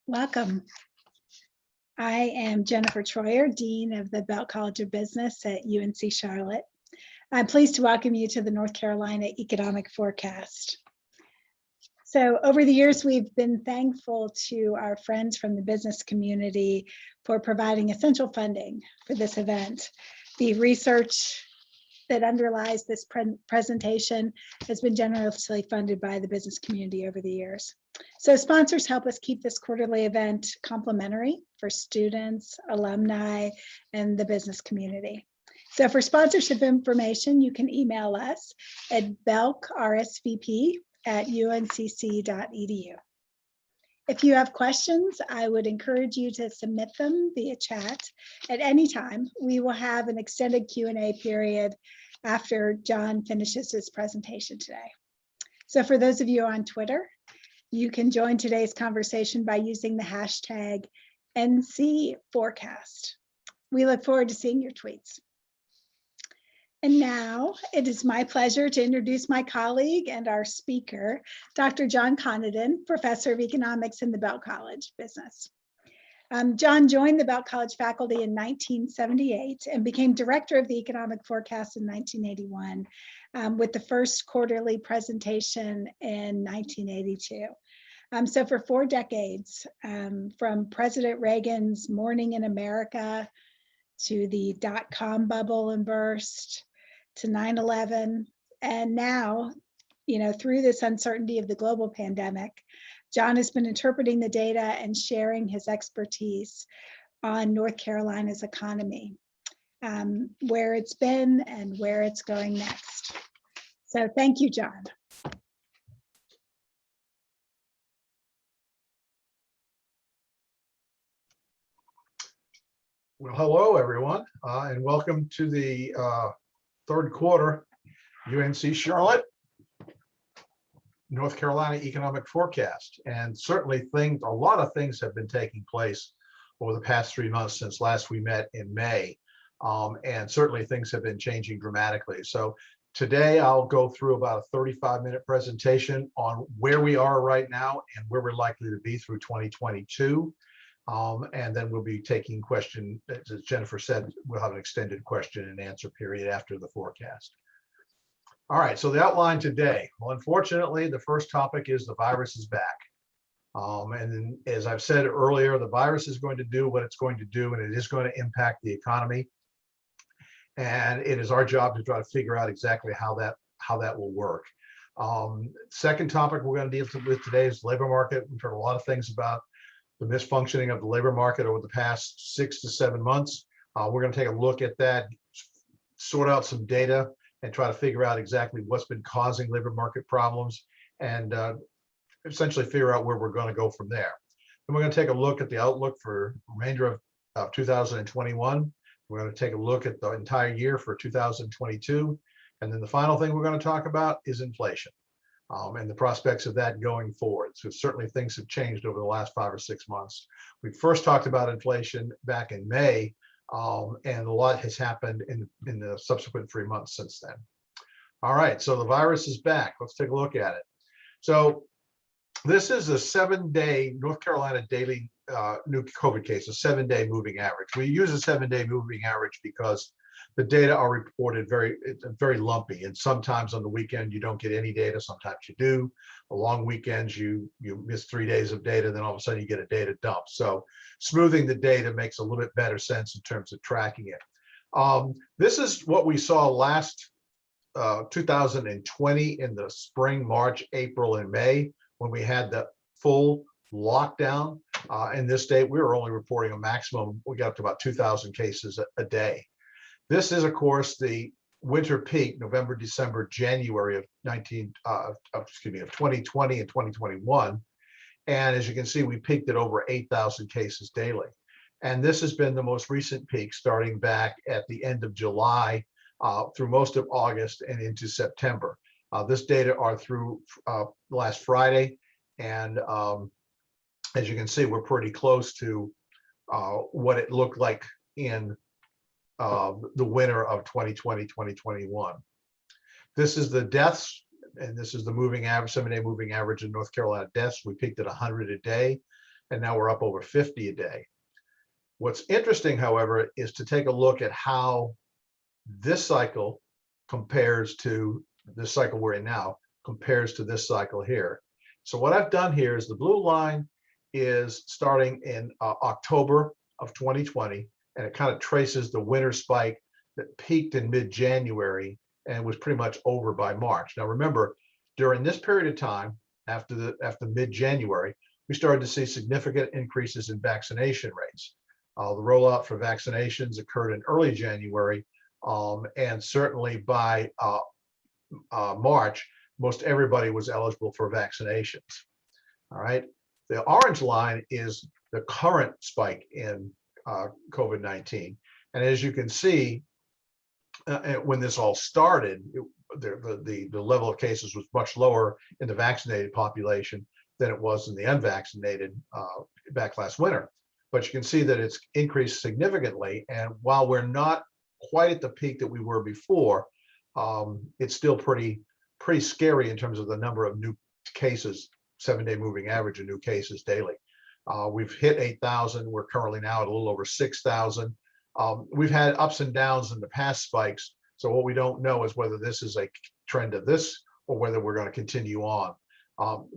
Welcome. I am Jennifer Troyer, Dean of the Belk College of Business at UNC Charlotte. I'm pleased to welcome you to the North Carolina Economic Forecast. So over the years, we've been thankful to our friends from the business community for providing essential funding for this event. The research that underlies this presentation has been generously funded by the business community over the years. So sponsors help us keep this quarterly event complimentary for students, alumni, and the business community. So for sponsorship information, you can email us at belkrsvp@uncc.edu. If you have questions, I would encourage you to submit them via chat at any time. We will have an extended Q&A period after John finishes his presentation today. So for those of you on Twitter, you can join today's conversation by using the hashtag NCForecast. We look forward to seeing your tweets. And now it is my pleasure to introduce my colleague and our speaker, Dr. John Connaughton, Professor of Economics in the Belk College Business. John joined the Belk College faculty in 1978 and became director of the economic forecast in 1981 with the first quarterly presentation in 1982. So for 4 decades, from President Reagan's Morning in America to the dot-com bubble and burst to 9/11, and now, through this uncertainty of the global pandemic, John has been interpreting the data and sharing his expertise on North Carolina's economy, where it's been and where it's going next. So thank you, John. Well, hello, everyone, and welcome to the third quarter UNC Charlotte, North Carolina Economic Forecast. And certainly a lot of things have been taking place over the past 3 months since last we met in May. And certainly things have been changing dramatically. So today I'll go through about a 35-minute presentation on where we are right now and where we're likely to be through 2022. And then we'll be taking questions. As Jennifer said, we'll have an extended question and answer period after the forecast. All right, so the outline today. Well, unfortunately, the first topic is the virus is back. And then, as I've said earlier, the virus is going to do what it's going to do, and it is going to impact the economy. And it is our job to try to figure out exactly how that will work. Second topic we're going to deal with today is the labor market. We've heard a lot of things about the misfunctioning of the labor market over the past 6 to 7 months. We're going to take a look at that, sort out some data, and try to figure out exactly what's been causing labor market problems, and essentially figure out where we're going to go from there. Then we're going to take a look at the outlook for the remainder of 2021. We're going to take a look at the entire year for 2022. And then the final thing we're going to talk about is inflation. And the prospects of that going forward. So certainly things have changed over the last 5 or 6 months. We first talked about inflation back in May, and a lot has happened in the subsequent 3 months since then. All right, so the virus is back. Let's take a look at it. So this is a 7-day North Carolina daily new COVID case, a 7-day moving average. We use a 7-day moving average because the data are reported very lumpy, and sometimes on the weekend you don't get any data, sometimes you do. The long weekends you miss 3 days of data, then all of a sudden you get a data dump. So smoothing the data makes a little bit better sense in terms of tracking it. This is what we saw last 2020 in the spring, March, April, and May, when we had the full lockdown. In this state, we were only reporting a maximum, we got up to about 2,000 cases a day. This is, of course, the winter peak, November, December, January of 2020 and 2021. And as you can see, we peaked at over 8,000 cases daily. And this has been the most recent peak, starting back at the end of July through most of August and into September. This data are through last Friday. And as you can see, we're pretty close to what it looked like in the winter of 2020, 2021. This is the deaths, and this is the moving average, 7-day moving average in North Carolina deaths. We peaked at 100 a day. and now we're up over 50 a day. What's interesting, however, is to take a look at how this cycle compares to this cycle we're in now, compares to this cycle here. So what I've done here is the blue line is starting in October of 2020, and it kind of traces the winter spike that peaked in mid-January and was pretty much over by March. Now remember, during this period of time, after mid-January, we started to see significant increases in vaccination rates. The rollout for vaccinations occurred in early January, and certainly by March, most everybody was eligible for vaccinations. All right. The orange line is the current spike in COVID-19. And as you can see, when this all started, the level of cases was much lower in the vaccinated population than it was in the unvaccinated back last winter. But you can see that it's increased significantly. And while we're not quite at the peak that we were before, it's still pretty scary in terms of the number of new cases, 7-day moving average of new cases daily. We've hit 8,000. We're currently now at a little over 6,000. We've had ups and downs in the past spikes. So what we don't know is whether this is a trend of this or whether we're going to continue on.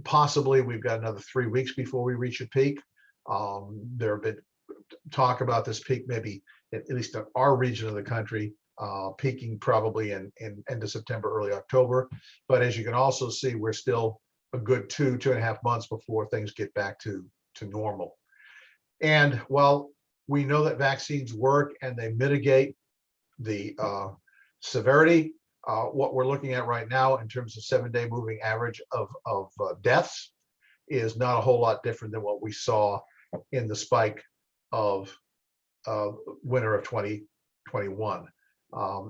Possibly we've got another 3 weeks before we reach a peak. There have been talk about this peak maybe at least in our region of the country, peaking probably in end of September, early October. But as you can also see, we're still a good 2.5 months before things get back to normal. And while we know that vaccines work and they mitigate the severity, what we're looking at right now in terms of 7-day moving average of deaths is not a whole lot different than what we saw in the spike of winter of 2021.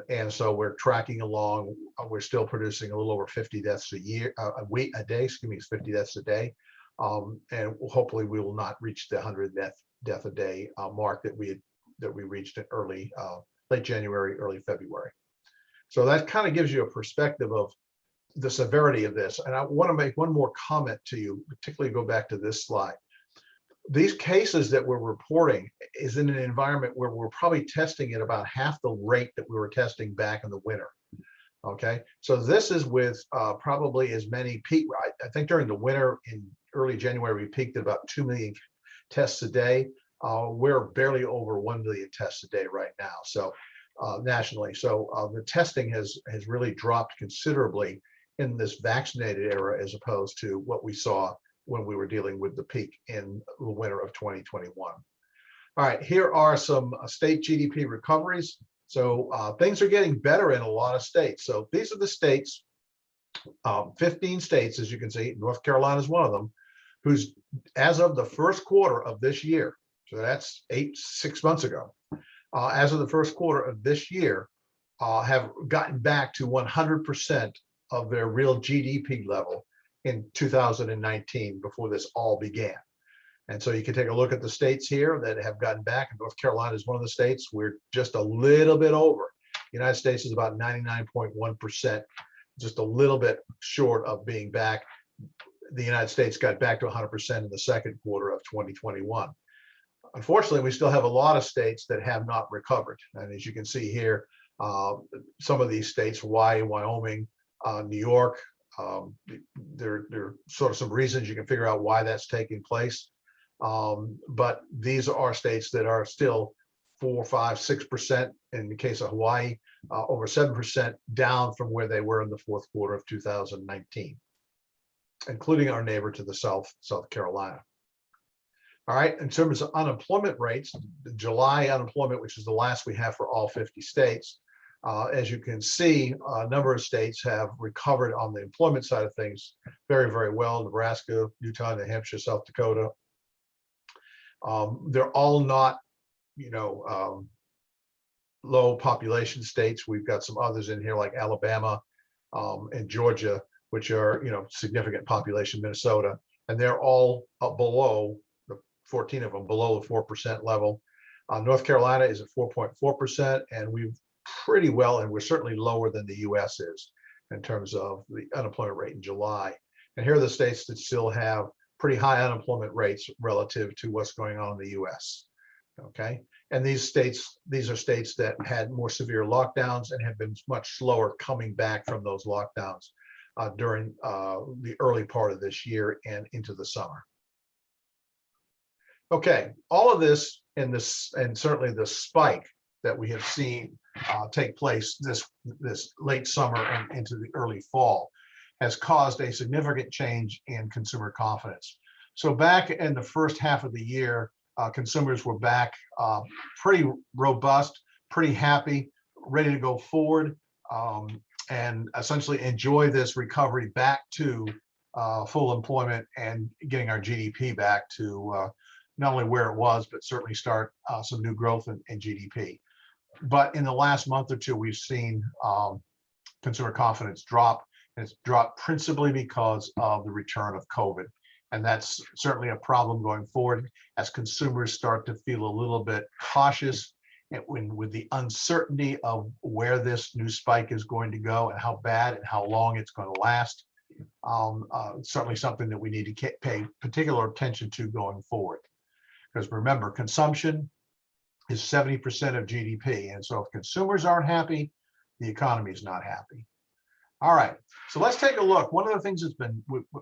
And so we're tracking along. We're still producing a little over 50 deaths a day, excuse me, 50 deaths a day. And hopefully we will not reach the 100 death a day mark that we reached in late January, early February. So that kind of gives you a perspective of the severity of this. And I want to make one more comment to you, particularly go back to this slide. These cases that we're reporting is in an environment where we're probably testing at about half the rate that we were testing back in the winter. Okay, so this is with probably as many peak. I think during the winter in early January, we peaked at about 2 million tests a day. We're barely over 1 million tests a day right now. So nationally, so the testing has really dropped considerably in this vaccinated era as opposed to what we saw when we were dealing with the peak in the winter of 2021. All right, here are some state GDP recoveries. So things are getting better in a lot of states. So these are the states, 15 states, as you can see, North Carolina is one of them, who's as of the first quarter of this year, so that's 6 months ago, as of the first quarter of this year, have gotten back to 100% of their real GDP level in 2019 before this all began. And so you can take a look at the states here that have gotten back, and North Carolina is one of the states. We're just a little bit over. The United States is about 99.1%, just a little bit short of being back. The United States got back to 100% in the second quarter of 2021. Unfortunately, we still have a lot of states that have not recovered. And as you can see here, some of these states, Hawaii, Wyoming, New York, there are sort of some reasons you can figure out why that's taking place. But these are states that are still 4, 5, 6%. In the case of Hawaii, over 7% down from where they were in the fourth quarter of 2019, including our neighbor to the south, South Carolina. All right, in terms of unemployment rates, the July unemployment, which is the last we have for all 50 states, as you can see, a number of states have recovered on the employment side of things very, very well. Nebraska, Utah, New Hampshire, South Dakota. They're all not, low population states. We've got some others in here like Alabama and Georgia, which are, significant population, Minnesota, and they're all up below, the 14 of them below the 4% level. North Carolina is at 4.4%, and we've pretty well, and we're certainly lower than the US is in terms of the unemployment rate in July. And here are the states that still have pretty high unemployment rates relative to what's going on in the US. Okay. And these are states that had more severe lockdowns and have been much slower coming back from those lockdowns during the early part of this year and into the summer. Okay, all of this and certainly the spike that we have seen take place this late summer and into the early fall has caused a significant change in consumer confidence. So back in the first half of the year, consumers were back pretty robust, pretty happy, ready to go forward, and essentially enjoy this recovery back to full employment and getting our GDP back to not only where it was, but certainly start some new growth in GDP. But in the last month or two, we've seen consumer confidence drop, and it's dropped principally because of the return of COVID. And that's certainly a problem going forward as consumers start to feel a little bit cautious and with the uncertainty of where this new spike is going to go and how bad and how long it's going to last. Certainly something that we need to pay particular attention to going forward. Because remember, consumption is 70% of GDP. And so if consumers aren't happy, the economy is not happy. All right, so let's take a look. One of the things that's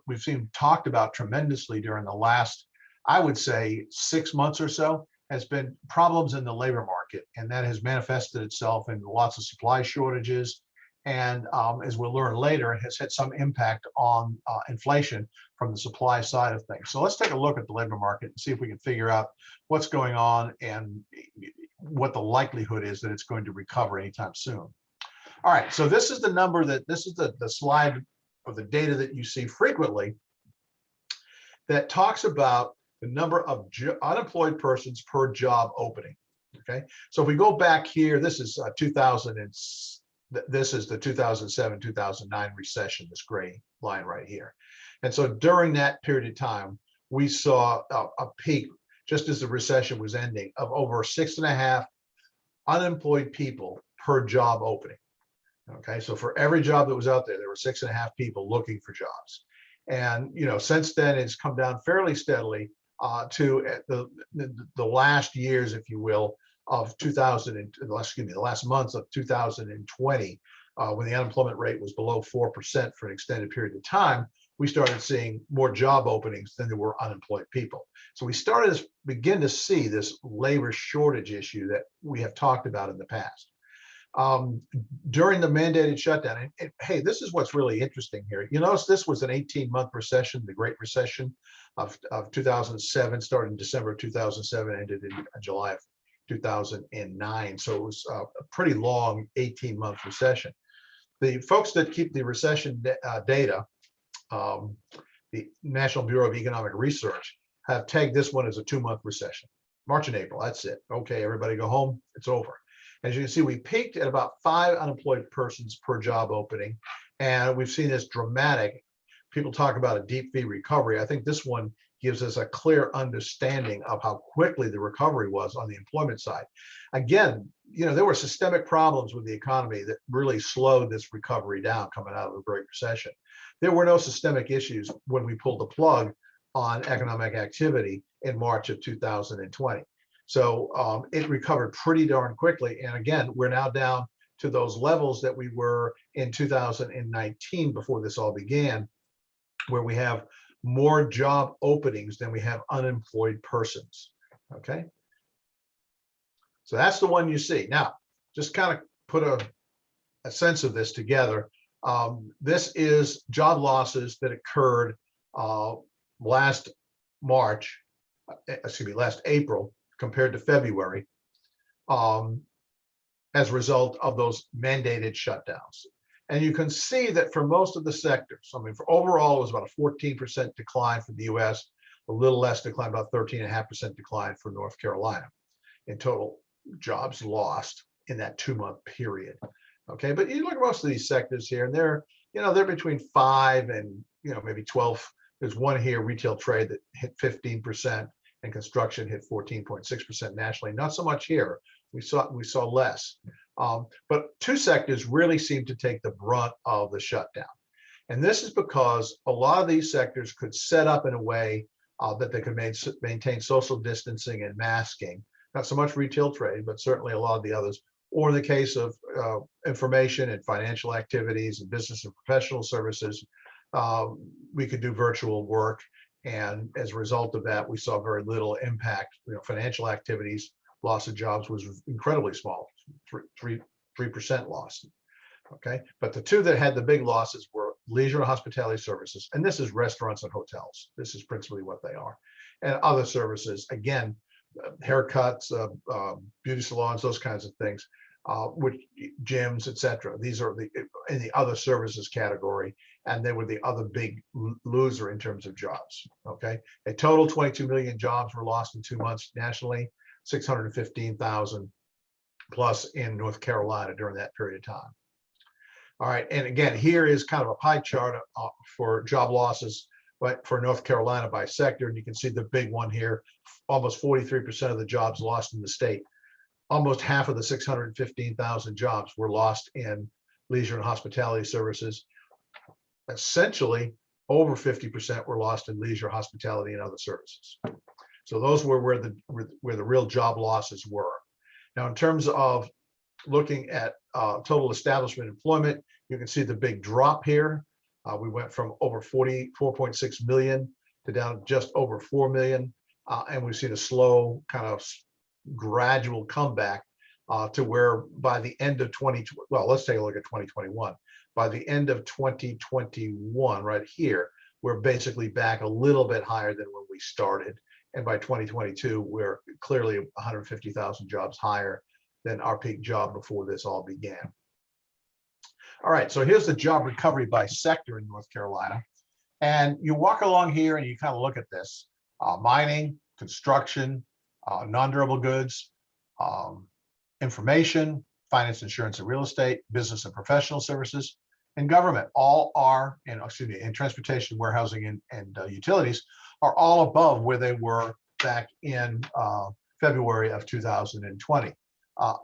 we've seen talked about tremendously during the last, I would say, 6 months or so, has been problems in the labor market. And that has manifested itself in lots of supply shortages. And as we'll learn later, it has had some impact on inflation from the supply side of things. So let's take a look at the labor market and see if we can figure out what's going on and what the likelihood is that it's going to recover anytime soon. All right, so this is the number this is the slide or the data that you see frequently that talks about the number of unemployed persons per job opening. Okay, so if we go back here, this is this is the 2007-2009 recession, this gray line right here. And so during that period of time, we saw a peak just as the recession was ending of over 6.5 unemployed people per job opening. Okay, so for every job that was out there, there were 6.5 people looking for jobs. And since then, it's come down fairly steadily to the last years, if you will, of the last months of 2020, when the unemployment rate was below 4% for an extended period of time. We started seeing more job openings than there were unemployed people. So we begin to see this labor shortage issue that we have talked about in the past. During the mandated shutdown, and hey, this is what's really interesting here. You notice this was an 18-month recession, the Great Recession of 2007, started in December of 2007, ended in July of 2009. So it was a pretty long 18-month recession. The folks that keep the recession data, the National Bureau of Economic Research, have tagged this one as a 2-month recession. March and April, that's it. Okay, everybody go home, it's over. As you can see, we peaked at about 5 unemployed persons per job opening, and we've seen this dramatic. People talk about a deep V recovery. I think this one gives us a clear understanding of how quickly the recovery was on the employment side. Again, there were systemic problems with the economy that really slowed this recovery down coming out of the Great Recession. There were no systemic issues when we pulled the plug on economic activity in March of 2020. So it recovered pretty darn quickly. And again, we're now down to those levels that we were in 2019 before this all began, where we have more job openings than we have unemployed persons. Okay. So that's the one you see. Now, just kind of put a sense of this together. This is job losses that occurred last April compared to February as a result of those mandated shutdowns. And you can see that for most of the sectors, for overall, it was about a 14% decline for the US, a little less decline, about 13.5% decline for North Carolina in total jobs lost in that 2-month period. Okay, but you look at most of these sectors here, and they're between 5 and maybe 12. There's one here, retail trade, that hit 15%, and construction hit 14.6% nationally. Not so much here. We saw less. But 2 sectors really seem to take the brunt of the shutdown. And this is because a lot of these sectors could set up in a way that they could maintain social distancing and masking. Not so much retail trade, but certainly a lot of the others. Or in the case of information and financial activities and business and professional services, we could do virtual work. And as a result of that, we saw very little impact. Financial activities, loss of jobs was incredibly small, 3% loss. Okay, but the two that had the big losses were leisure and hospitality services, and this is restaurants and hotels. This is principally what they are, and other services. Again, haircuts, beauty salons, those kinds of things, which gyms, etc. These are in the other services category, and they were the other big loser in terms of jobs. Okay, a total 22 million jobs were lost in 2 months nationally, 615,000 plus in North Carolina during that period of time. All right, and again, here is kind of a pie chart for job losses, but for North Carolina by sector, and you can see the big one here, almost 43% of the jobs lost in the state. Almost half of the 615,000 jobs were lost in leisure and hospitality services. Essentially, over 50% were lost in leisure, hospitality, and other services. So those were where the real job losses were. Now, in terms of looking at total establishment employment, you can see the big drop here. We went from over 44.6 million to down just over 4 million. And we see the slow kind of gradual comeback to where by the end of let's take a look at 2021. By the end of 2021, right here, we're basically back a little bit higher than when we started. And by 2022, we're clearly 150,000 jobs higher than our peak job before this all began. All right, so here's the job recovery by sector in North Carolina. And you walk along here and you kind of look at this. Mining, construction, non-durable goods, information, finance, insurance, and real estate, business and professional services, and government all are, and transportation, warehousing, and utilities are all above where they were back in February of 2020.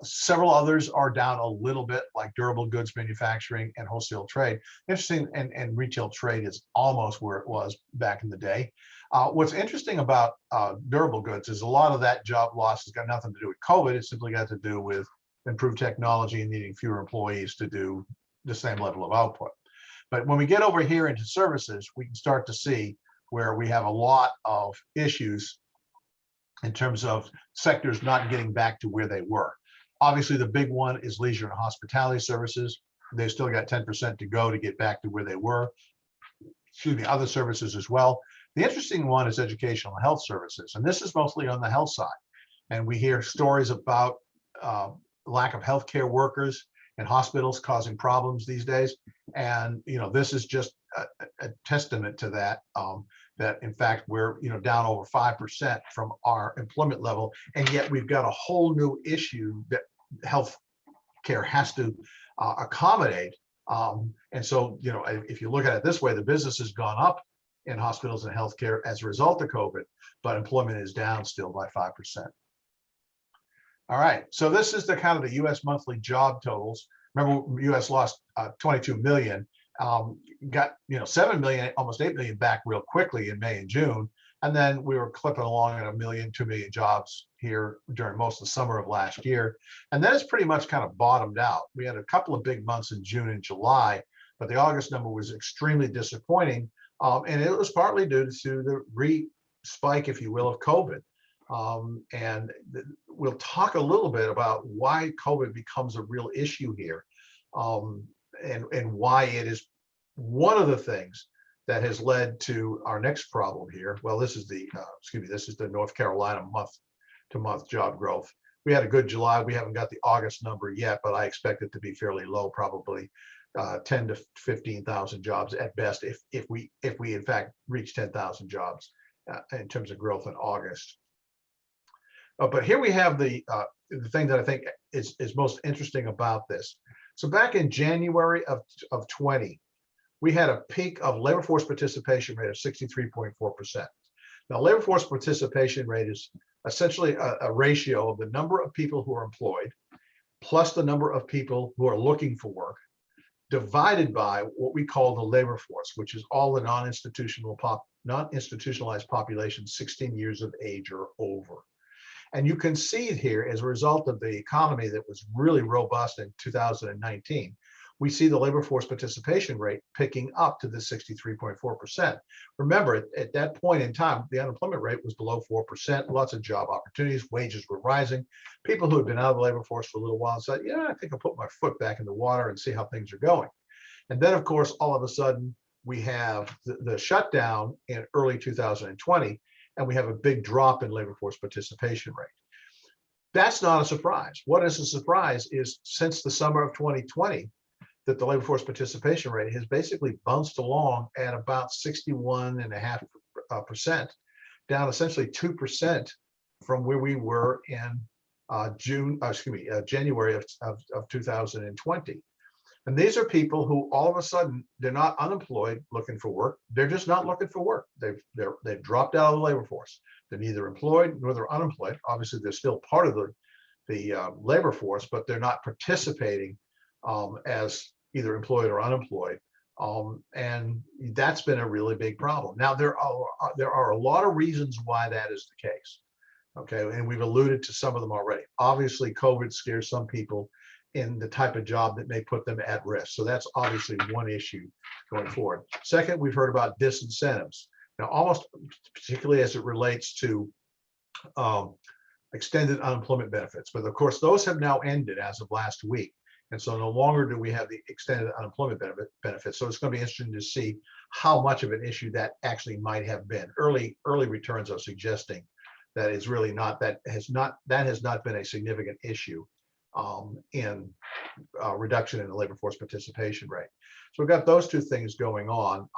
Several others are down a little bit, like durable goods manufacturing and wholesale trade. Interesting, and retail trade is almost where it was back in the day. What's interesting about durable goods is a lot of that job loss has got nothing to do with COVID. It's simply got to do with improved technology and needing fewer employees to do the same level of output. But when we get over here into services, we can start to see where we have a lot of issues in terms of sectors not getting back to where they were. Obviously, the big one is leisure and hospitality services. They still got 10% to go to get back to where they were. Other services as well. The interesting one is educational and health services, and this is mostly on the health side. And we hear stories about lack of healthcare workers in hospitals causing problems these days. And this is just a testament to that. That in fact we're down over 5% from our employment level, and yet we've got a whole new issue that health care has to accommodate. And so if you look at it this way, the business has gone up in hospitals and healthcare as a result of COVID, but employment is down still by 5%. All right, so this is the kind of the U.S. monthly job totals. Remember, U.S. lost 22 million. Got 7 million, almost 8 million back real quickly in May and June, and then we were clipping along at 1 million, 2 million jobs here during most of the summer of last year, and then it's pretty much kind of bottomed out. We had a couple of big months in June and July, but the August number was extremely disappointing, and it was partly due to the re-spike, if you will, of COVID. And we'll talk a little bit about why COVID becomes a real issue here. And why it is one of the things that has led to our next problem here. Well, this is the this is the North Carolina month-to-month job growth. We had a good July. We haven't got the August number yet, but I expect it to be fairly low, probably 10 to 15,000 jobs at best, if we in fact reach 10,000 jobs in terms of growth in August. But here we have the thing that I think is most interesting about this. So back in January of 20, we had a peak of labor force participation rate of 63.4%. Now, labor force participation rate is essentially a ratio of the number of people who are employed plus the number of people who are looking for work divided by what we call the labor force, which is all the non-institutionalized population 16 years of age or over. And you can see it here as a result of the economy that was really robust in 2019. We see the labor force participation rate picking up to the 63.4%. Remember, at that point in time, the unemployment rate was below 4%, lots of job opportunities, wages were rising. People who had been out of the labor force for a little while said, yeah, I think I'll put my foot back in the water and see how things are going. And then, of course, all of a sudden, we have the shutdown in early 2020, and we have a big drop in labor force participation rate. That's not a surprise. What is a surprise is since the summer of 2020, that the labor force participation rate has basically bounced along at about 61.5%, down essentially 2% from where we were in January of 2020. And these are people who all of a sudden, they're not unemployed looking for work. They're just not looking for work. They've dropped out of the labor force. They're neither employed nor they're unemployed. Obviously, they're still part of the labor force, but they're not participating as either employed or unemployed. And that's been a really big problem. Now, there are a lot of reasons why that is the case. Okay, and we've alluded to some of them already. Obviously, COVID scares some people in the type of job that may put them at risk. So that's obviously one issue going forward. Second, we've heard about disincentives. Now, almost particularly as it relates to extended unemployment benefits. But of course, those have now ended as of last week. And so no longer do we have the extended unemployment benefits. So it's going to be interesting to see how much of an issue that actually might have been. Early returns are suggesting that it's really not, that has not been a significant issue in reduction in the labor force participation rate. So we've got those two things going on.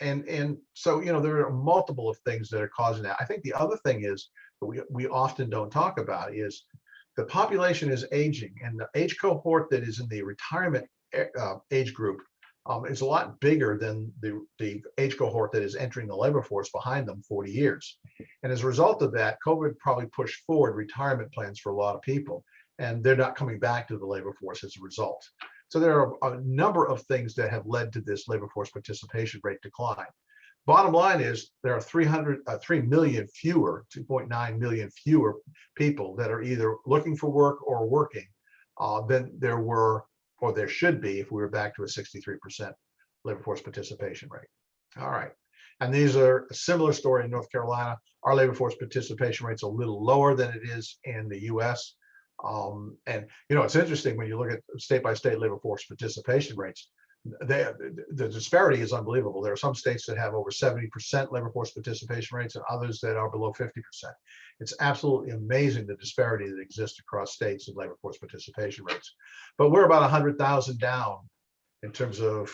And so, there are multiple of things that are causing that. I think the other thing is that we often don't talk about is the population is aging, and the age cohort that is in the retirement age group is a lot bigger than the age cohort that is entering the labor force behind them 40 years. And as a result of that, COVID probably pushed forward retirement plans for a lot of people, and they're not coming back to the labor force as a result. So there are a number of things that have led to this labor force participation rate decline. Bottom line is there are 3 million fewer, 2.9 million fewer people that are either looking for work or working than there were, or there should be, if we were back to a 63% labor force participation rate. All right. And these are a similar story in North Carolina. Our labor force participation rate's a little lower than it is in the US. And it's interesting when you look at state by state labor force participation rates, the disparity is unbelievable. There are some states that have over 70% labor force participation rates and others that are below 50%. It's absolutely amazing the disparity that exists across states in labor force participation rates. But we're about 100,000 down in terms of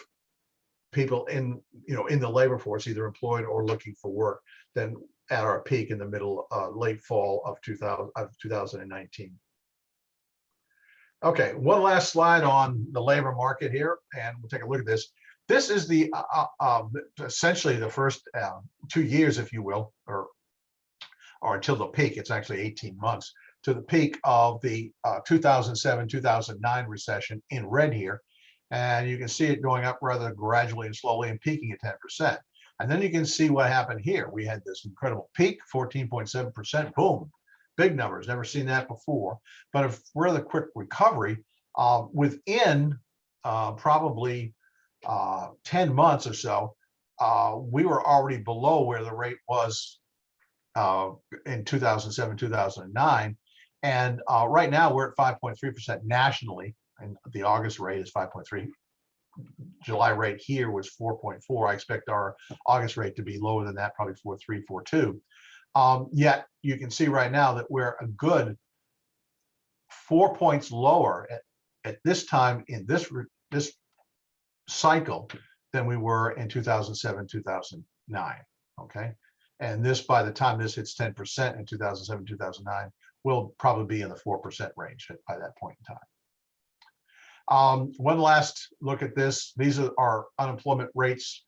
people in the labor force, either employed or looking for work, than at our peak in the late fall of 2019. Okay, one last slide on the labor market here, and we'll take a look at this. This is the essentially the first 2 years, if you will, or until the peak. It's actually 18 months to the peak of the 2007-2009 recession in red here, and you can see it going up rather gradually and slowly and peaking at 10%. And then you can see what happened here. We had this incredible peak, 14.7%, boom. Big numbers, never seen that before. But if we're the quick recovery, within probably 10 months or so, we were already below where the rate was in 2007, 2009. And right now we're at 5.3% nationally, and the August rate is 5.3. July rate here was 4.4. I expect our August rate to be lower than that, probably 4.3, 4.2. Yet you can see right now that we're a good 4 points lower at this time in this cycle than we were in 2007, 2009. Okay, and this, by the time this hits 10% in 2007, 2009, will probably be in the 4% range by that point in time. One last look at this. These are our unemployment rates.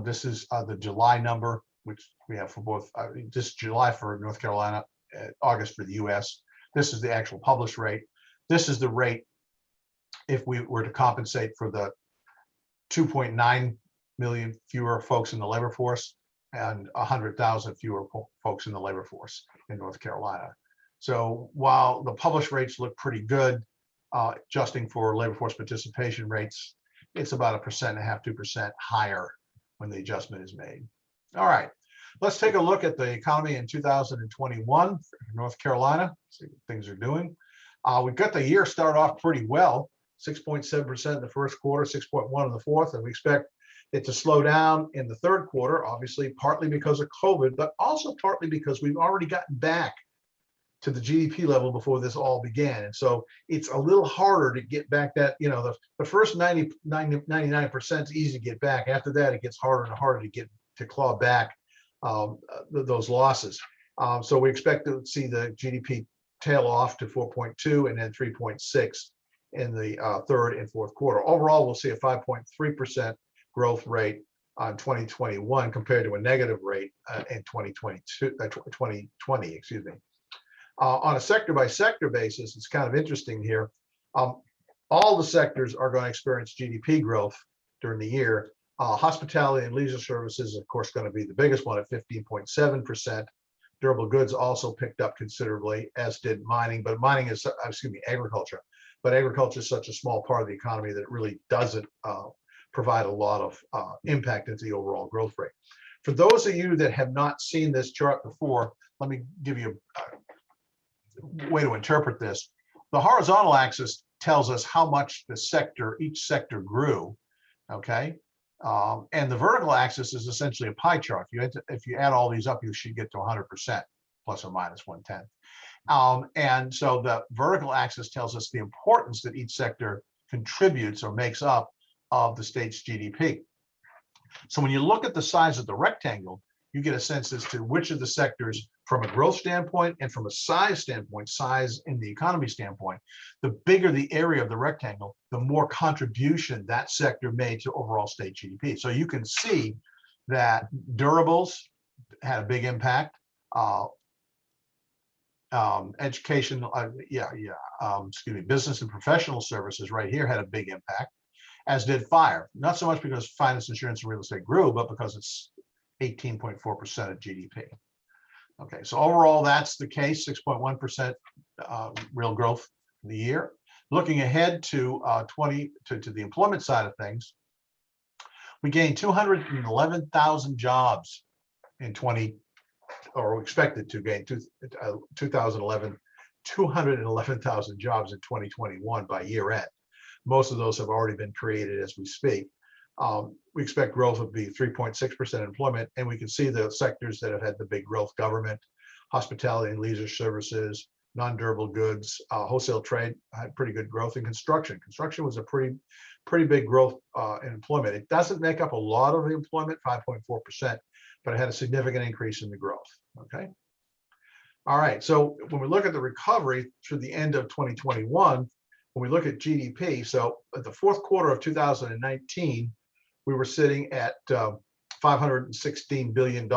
This is the July number, which we have for both, this July for North Carolina, August for the US. This is the actual published rate. This is the rate if we were to compensate for the 2.9 million fewer folks in the labor force and 100,000 fewer folks in the labor force in North Carolina. So while the published rates look pretty good, adjusting for labor force participation rates, it's about 1.5%, 2% higher when the adjustment is made. All right, let's take a look at the economy in 2021 in North Carolina, see what things are doing. We've got the year start off pretty well, 6.7% in the first quarter, 6.1% in the fourth, and we expect it to slow down in the third quarter, obviously partly because of COVID, but also partly because we've already gotten back to the GDP level before this all began. And so it's a little harder to get back that, you know, the first 99% is easy to get back. After that, it gets harder and harder to claw back those losses. So we expect to see the GDP tail off to 4.2 and then 3.6 in the third and fourth quarter. Overall, we'll see a 5.3% growth rate on 2021 compared to a negative rate in 2020, excuse me. On a sector by sector basis, it's kind of interesting here. All the sectors are going to experience GDP growth during the year. Hospitality and leisure services, of course, going to be the biggest one at 15.7%. Durable goods also picked up considerably, as did mining, but mining is, agriculture. But agriculture is such a small part of the economy that it really doesn't provide a lot of impact into the overall growth rate. For those of you that have not seen this chart before, let me give you a way to interpret this. The horizontal axis tells us how much each sector grew, okay? And the vertical axis is essentially a pie chart. If you add all these up, you should get to 100%, plus or minus 1/10. And so the vertical axis tells us the importance that each sector contributes or makes up of the state's GDP. So when you look at the size of the rectangle, you get a sense as to which of the sectors, from a growth standpoint and from a size standpoint, size in the economy standpoint, the bigger the area of the rectangle, the more contribution that sector made to overall state GDP. So you can see that durables had a big impact. Education, business and professional services right here had a big impact, as did fire. Not so much because finance, insurance, and real estate grew, but because it's 18.4% of GDP. Okay, so overall, that's the case, 6.1% real growth in the year. Looking ahead to the employment side of things, we gained 211,000 jobs in expected to gain 2011, 211,000 jobs in 2021 by year end. Most of those have already been created as we speak. We expect growth would be 3.6% employment, and we can see the sectors that have had the big growth: government, hospitality and leisure services, non-durable goods, wholesale trade had pretty good growth, and construction. Construction was a pretty big growth in employment. It doesn't make up a lot of the employment, 5.4%, but it had a significant increase in the growth. Okay. All right. So when we look at the recovery through the end of 2021, when we look at GDP, so at the fourth quarter of 2019, we were sitting at $516 billion.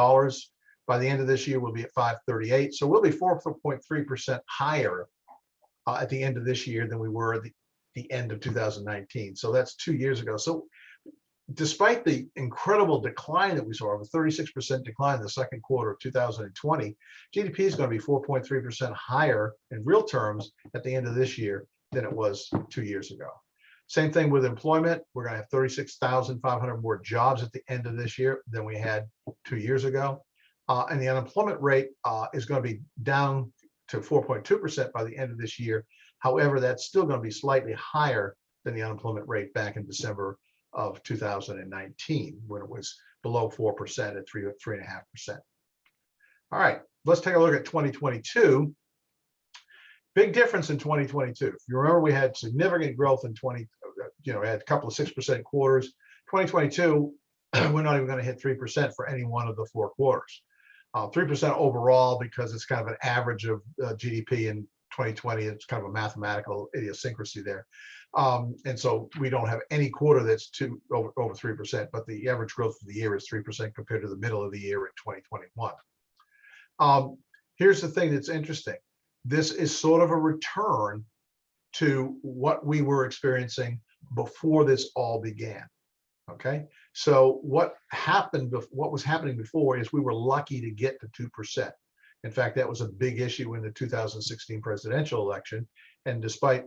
By the end of this year, we'll be at 538. So we'll be 4.3% higher at the end of this year than we were at the end of 2019. So that's 2 years ago. So despite the incredible decline that we saw, of a 36% decline in the second quarter of 2020, GDP is going to be 4.3% higher in real terms at the end of this year than it was 2 years ago. Same thing with employment. We're going to have 36,500 more jobs at the end of this year than we had 2 years ago. And the unemployment rate is going to be down to 4.2% by the end of this year. However, that's still going to be slightly higher than the unemployment rate back in December of 2019, when it was below 4% at 3.5%. All right, let's take a look at 2022. Big difference in 2022. If you remember, we had significant growth in had a couple of 6% quarters. 2022, we're not even going to hit 3% for any one of the 4 quarters. 3% overall, because it's kind of an average of GDP in 2020. It's kind of a mathematical idiosyncrasy there. And so we don't have any quarter that's over 3%, but the average growth of the year is 3% compared to the middle of the year in 2021. Here's the thing that's interesting. This is sort of a return to what we were experiencing before this all began. Okay, so what was happening before is we were lucky to get to 2%. In fact, that was a big issue in the 2016 presidential election. And despite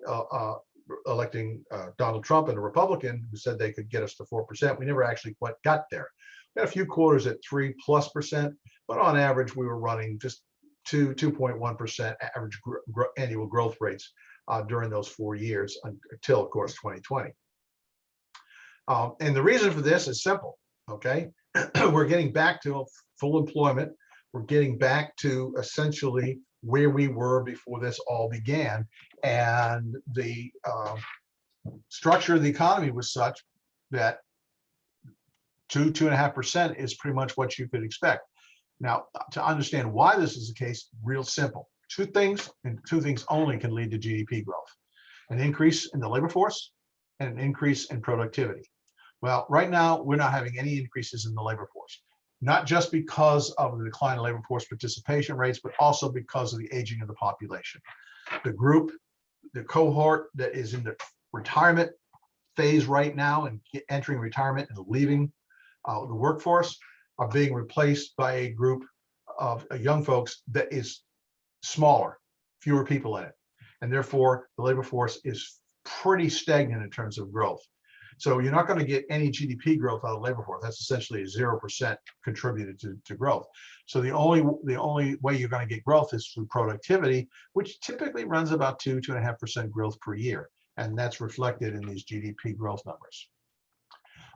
electing Donald Trump and a Republican who said they could get us to 4%, we never actually quite got there. We had a few quarters at 3+%, but on average, we were running just 2.1% average annual growth rates during those 4 years until, of course, 2020. And the reason for this is simple, okay? We're getting back to full employment. We're getting back to essentially where we were before this all began. And the structure of the economy was such that 2.5% is pretty much what you could expect. Now, to understand why this is the case, real simple. Two things, and two things only, can lead to GDP growth: an increase in the labor force and an increase in productivity. Well, right now, we're not having any increases in the labor force, not just because of the decline in labor force participation rates, but also because of the aging of the population. The cohort that is in the retirement phase right now and entering retirement and leaving the workforce are being replaced by a group of young folks that is smaller, fewer people in it. And therefore, the labor force is pretty stagnant in terms of growth. So you're not going to get any GDP growth out of labor force. That's essentially a 0% contributed to growth. So the only way you're going to get growth is through productivity, which typically runs about 2.5% growth per year. And that's reflected in these GDP growth numbers.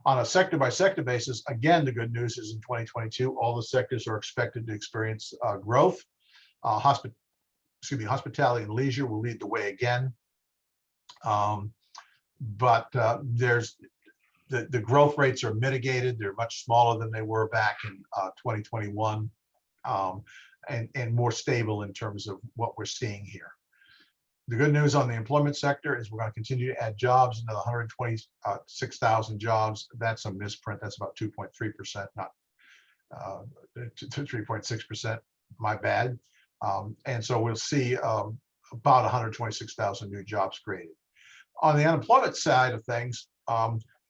On a sector by sector basis, again, the good news is in 2022, all the sectors are expected to experience growth. Hospitality and leisure will lead the way again. But there's the growth rates are mitigated. They're much smaller than they were back in 2021, and more stable in terms of what we're seeing here. The good news on the employment sector is we're going to continue to add jobs, another 126,000 jobs. That's a misprint. That's about 2.3%, not 3.6%. My bad. And so we'll see about 126,000 new jobs created. On the unemployment side of things,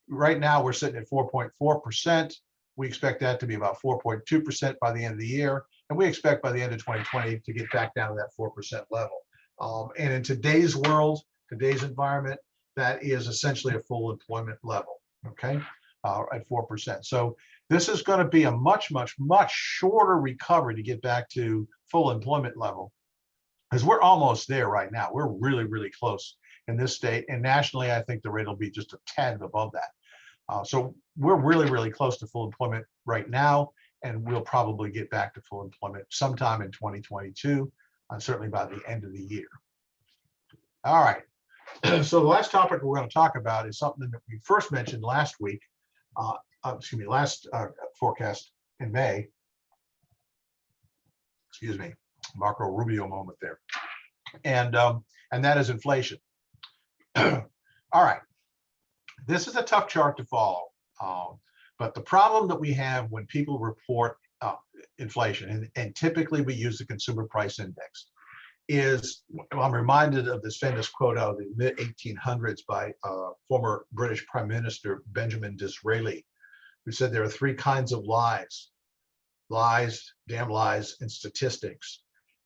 right now we're sitting at 4.4%. We expect that to be about 4.2% by the end of the year. And we expect by the end of 2020 to get back down to that 4% level. And in today's world, today's environment, that is essentially a full employment level, okay, at 4%. So this is going to be a much shorter recovery to get back to full employment level, because we're almost there right now. We're really close in this state, and nationally, I think the rate will be just a tad above that. So we're really close to full employment right now, and we'll probably get back to full employment sometime in 2022, certainly by the end of the year. All right. So the last topic we're going to talk about is something that we first mentioned last week, last forecast in May. Excuse me, Marco Rubio moment there. And that is inflation. All right. This is a tough chart to follow. But the problem that we have when people report inflation, and typically we use the consumer price index, is, I'm reminded of this famous quote out of the mid-1800s by former British Prime Minister Benjamin Disraeli, who said there are three kinds of lies: damn lies, and statistics.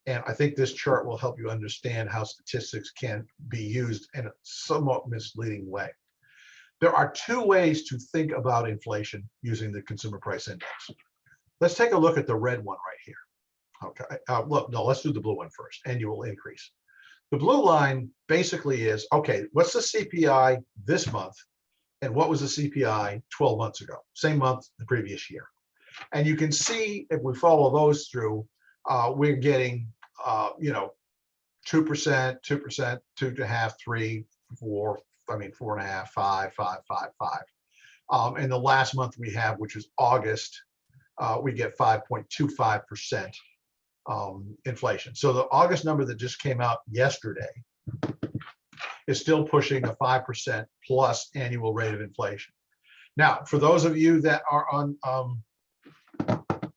And I think this chart will help you understand how statistics can be used in a somewhat misleading way. There are two ways to think about inflation using the consumer price index. Let's take a look at the red one right here. Okay, let's do the blue one first, annual increase. The blue line basically is, okay, what's the CPI this month? And what was the CPI 12 months ago? Same month the previous year. And you can see, if we follow those through, we're getting, 2%, 2%, 2.5%, 3%, 4%, 4.5%, 5%, 5%, 5%, 5%. And the last month we have, which is August, we get 5.25% inflation. So the August number that just came out yesterday is still pushing a 5% plus annual rate of inflation. Now, for those of you that are on,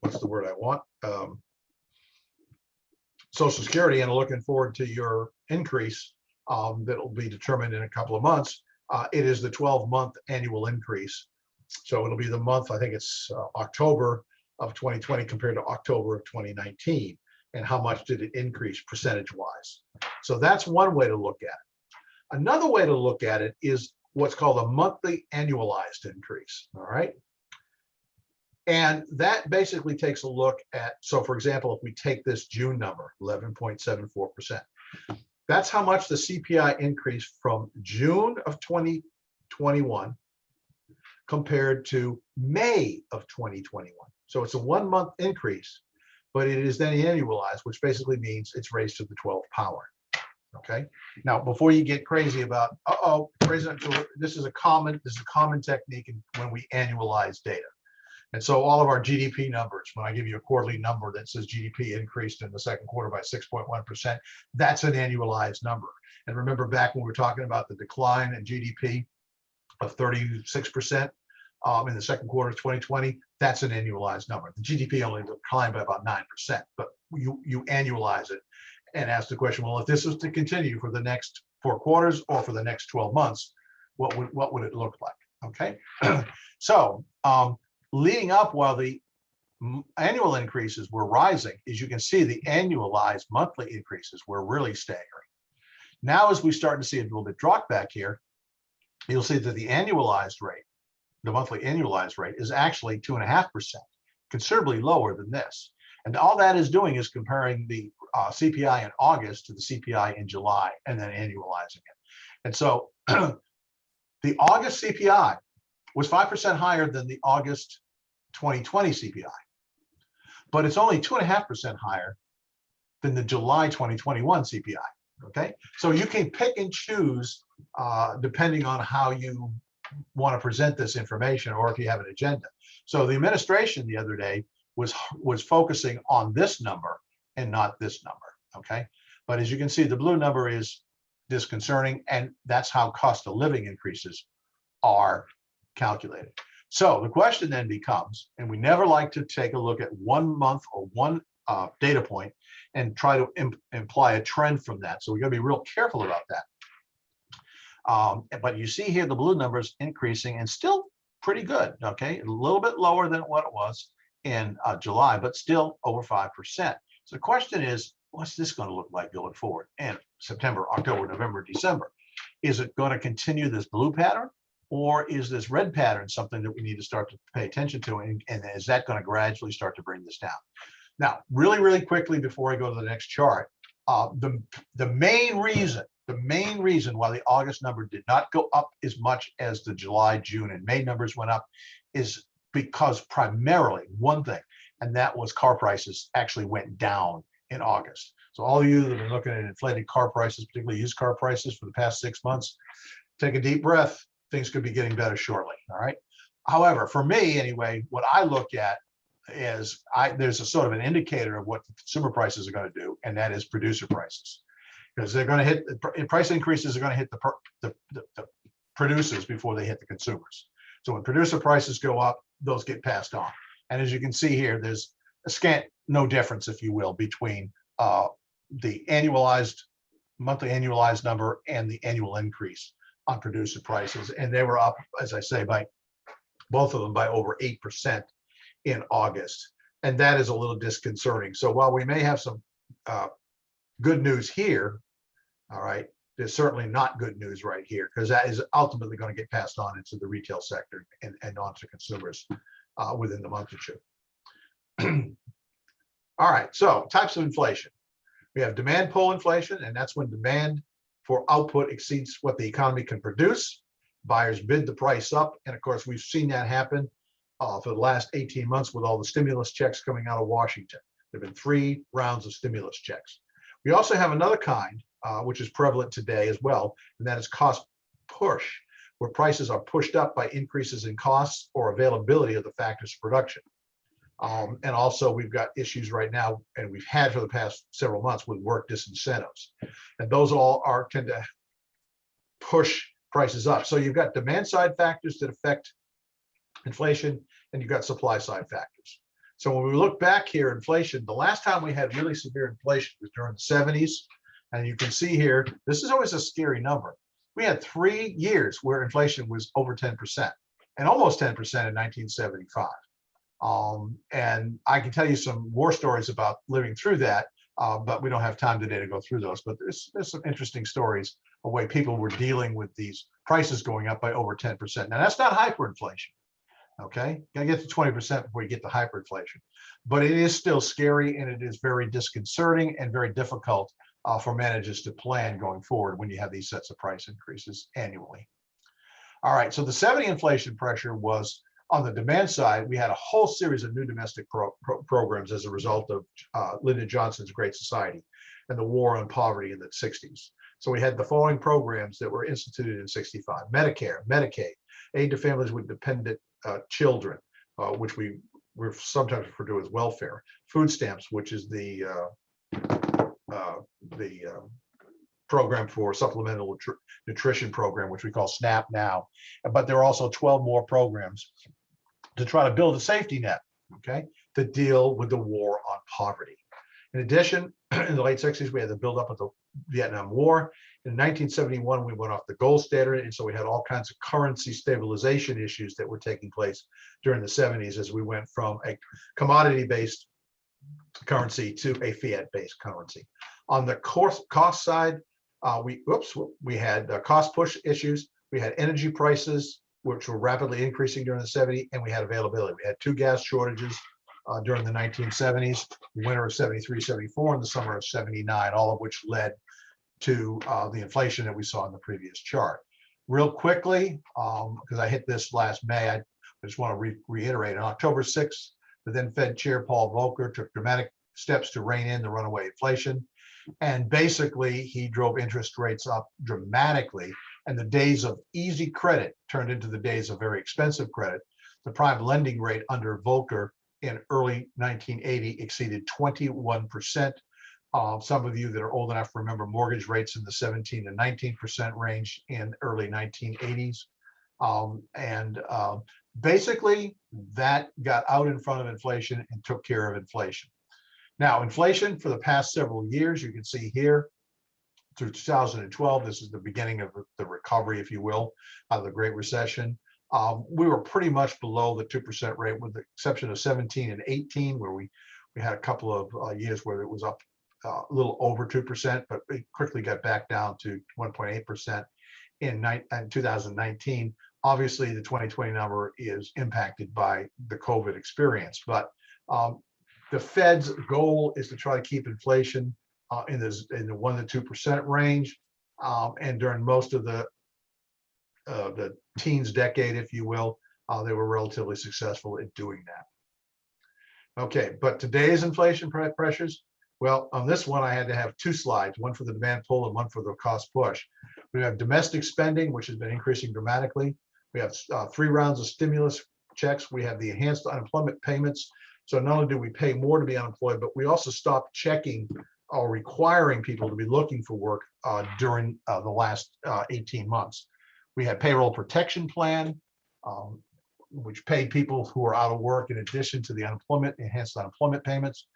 what's the word I want? Social Security and are looking forward to your increase, that'll be determined in a couple of months. It is the 12-month annual increase. So it'll be the month, I think it's October of 2020 compared to October of 2019. And how much did it increase percentage-wise? So that's one way to look at it. Another way to look at it is what's called a monthly annualized increase, all right? And that basically takes a look at, so for example, if we take this June number, 11.74%, that's how much the CPI increased from June of 2021 compared to May of 2021. So it's a 1 month increase, but it is then annualized, which basically means it's raised to the 12th power. Okay. Now, before you get crazy about, President, this is a common technique when we annualize data. And so all of our GDP numbers, when I give you a quarterly number that says GDP increased in the second quarter by 6.1%, that's an annualized number. And remember back when we were talking about the decline in GDP of 36% in the second quarter of 2020, that's an annualized number. The GDP only declined by about 9%, but you annualize it and ask the question, well, if this was to continue for the next 4 quarters or for the next 12 months, what would it look like? Okay. So leading up while the annual increases were rising, as you can see, the annualized monthly increases were really staggering. Now, as we start to see a little bit drop back here, you'll see that the annualized rate, the monthly annualized rate, is actually 2.5%, considerably lower than this. And all that is doing is comparing the CPI in August to the CPI in July and then annualizing it. And so the August CPI was 5% higher than the August 2020 CPI, but it's only 2.5% higher than the July 2021 CPI. Okay, so you can pick and choose depending on how you want to present this information or if you have an agenda. So the administration the other day was focusing on this number and not this number. Okay, but as you can see, the blue number is disconcerting, and that's how cost of living increases are calculated. So the question then becomes, and we never like to take a look at 1 month or one data point and try to imply a trend from that. So we got to be real careful about that. But you see here the blue numbers increasing and still pretty good. Okay, a little bit lower than what it was in July, but still over 5%. So the question is, what's this going to look like going forward in September, October, November, December? Is it going to continue this blue pattern? Or is this red pattern something that we need to start to pay attention to? And is that going to gradually start to bring this down? Now, really, really quickly before I go to the next chart, the main reason why the August number did not go up as much as the July, June, and May numbers went up is because primarily one thing, and that was car prices actually went down in August. So all of you that have been looking at inflated car prices, particularly used car prices for the past 6 months, take a deep breath. Things could be getting better shortly. All right. However, for me anyway, what I look at is there's a sort of an indicator of what the consumer prices are going to do, and that is producer prices, because they're going to hit price increases are going to hit the producers before they hit the consumers. So when producer prices go up, those get passed on. And as you can see here, there's a scant no difference, if you will, between the monthly annualized number and the annual increase on producer prices. And they were up, as I say, by both of them by over 8% in August. And that is a little disconcerting. So while we may have some good news here, all right, there's certainly not good news right here, because that is ultimately going to get passed on into the retail sector and on to consumers within the month or two. All right, so types of inflation. We have demand pull inflation, and that's when demand for output exceeds what the economy can produce. Buyers bid the price up. And of course, we've seen that happen for the last 18 months with all the stimulus checks coming out of Washington. There have been 3 rounds of stimulus checks. We also have another kind, which is prevalent today as well, and that is cost push, where prices are pushed up by increases in costs or availability of the factors of production. And also we've got issues right now, and we've had for the past several months, with work disincentives. And those all tend to push prices up. So you've got demand side factors that affect inflation, and you've got supply side factors. So when we look back here, inflation, the last time we had really severe inflation was during the 70s, And you can see here, this is always a scary number. We had 3 years where inflation was over 10% and almost 10% in 1975. And I can tell you some war stories about living through that, but we don't have time today to go through those. But there's some interesting stories of way people were dealing with these prices going up by over 10%. Now that's not hyperinflation. Okay, gotta get to 20% before you get to hyperinflation, but it is still scary and it is very disconcerting and very difficult for managers to plan going forward when you have these sets of price increases annually. All right, so the 70 inflation pressure was on the demand side. We had a whole series of new domestic programs as a result of Lyndon Johnson's Great Society and the war on poverty in the 60s. So we had the following programs that were instituted in 65: Medicare, Medicaid, aid to families with dependent children, which we sometimes refer to as welfare, food stamps, which is the program for supplemental nutrition program, which we call SNAP now. But there are also 12 more programs to try to build a safety net, okay, to deal with the war on poverty. In addition, in the late 60s, we had the buildup of the Vietnam War. In 1971, we went off the gold standard, and so we had all kinds of currency stabilization issues that were taking place during the 70s as we went from a commodity-based currency to a fiat-based currency. On the cost side, we had cost push issues. We had energy prices, which were rapidly increasing during the 70s, and we had availability. We had 2 gas shortages during the 1970s, the winter of 73, 74, and the summer of 79, all of which led to the inflation that we saw in the previous chart. Real quickly, because I hit this last May, I just want to reiterate. On October 6th, the then Fed Chair Paul Volcker took dramatic steps to rein in the runaway inflation. And basically, he drove interest rates up dramatically. And the days of easy credit turned into the days of very expensive credit. The prime lending rate under Volcker in early 1980 exceeded 21%. Some of you that are old enough remember mortgage rates in the 17 to 19% range in early 1980s. Basically, that got out in front of inflation and took care of inflation. Now, inflation for the past several years, you can see here, through 2012, this is the beginning of the recovery, if you will, out of the Great Recession. We were pretty much below the 2% rate, with the exception of 17 and 18, where we had a couple of years where it was up a little over 2%, but it quickly got back down to 1.8% in 2019. Obviously, the 2020 number is impacted by the COVID experience, but the Fed's goal is to try to keep inflation in the 1 to 2% range, and during most of the teens decade, if you will, they were relatively successful at doing that. Okay, but today's inflation pressures, well, on this one, I had to have 2 slides, one for the demand pull and one for the cost push. We have domestic spending, which has been increasing dramatically. We have 3 rounds of stimulus checks. We have the enhanced unemployment payments. So not only do we pay more to be unemployed, but we also stopped checking or requiring people to be looking for work during the last 18 months. We had payroll protection plan, which paid people who are out of work in addition to the enhanced unemployment payments.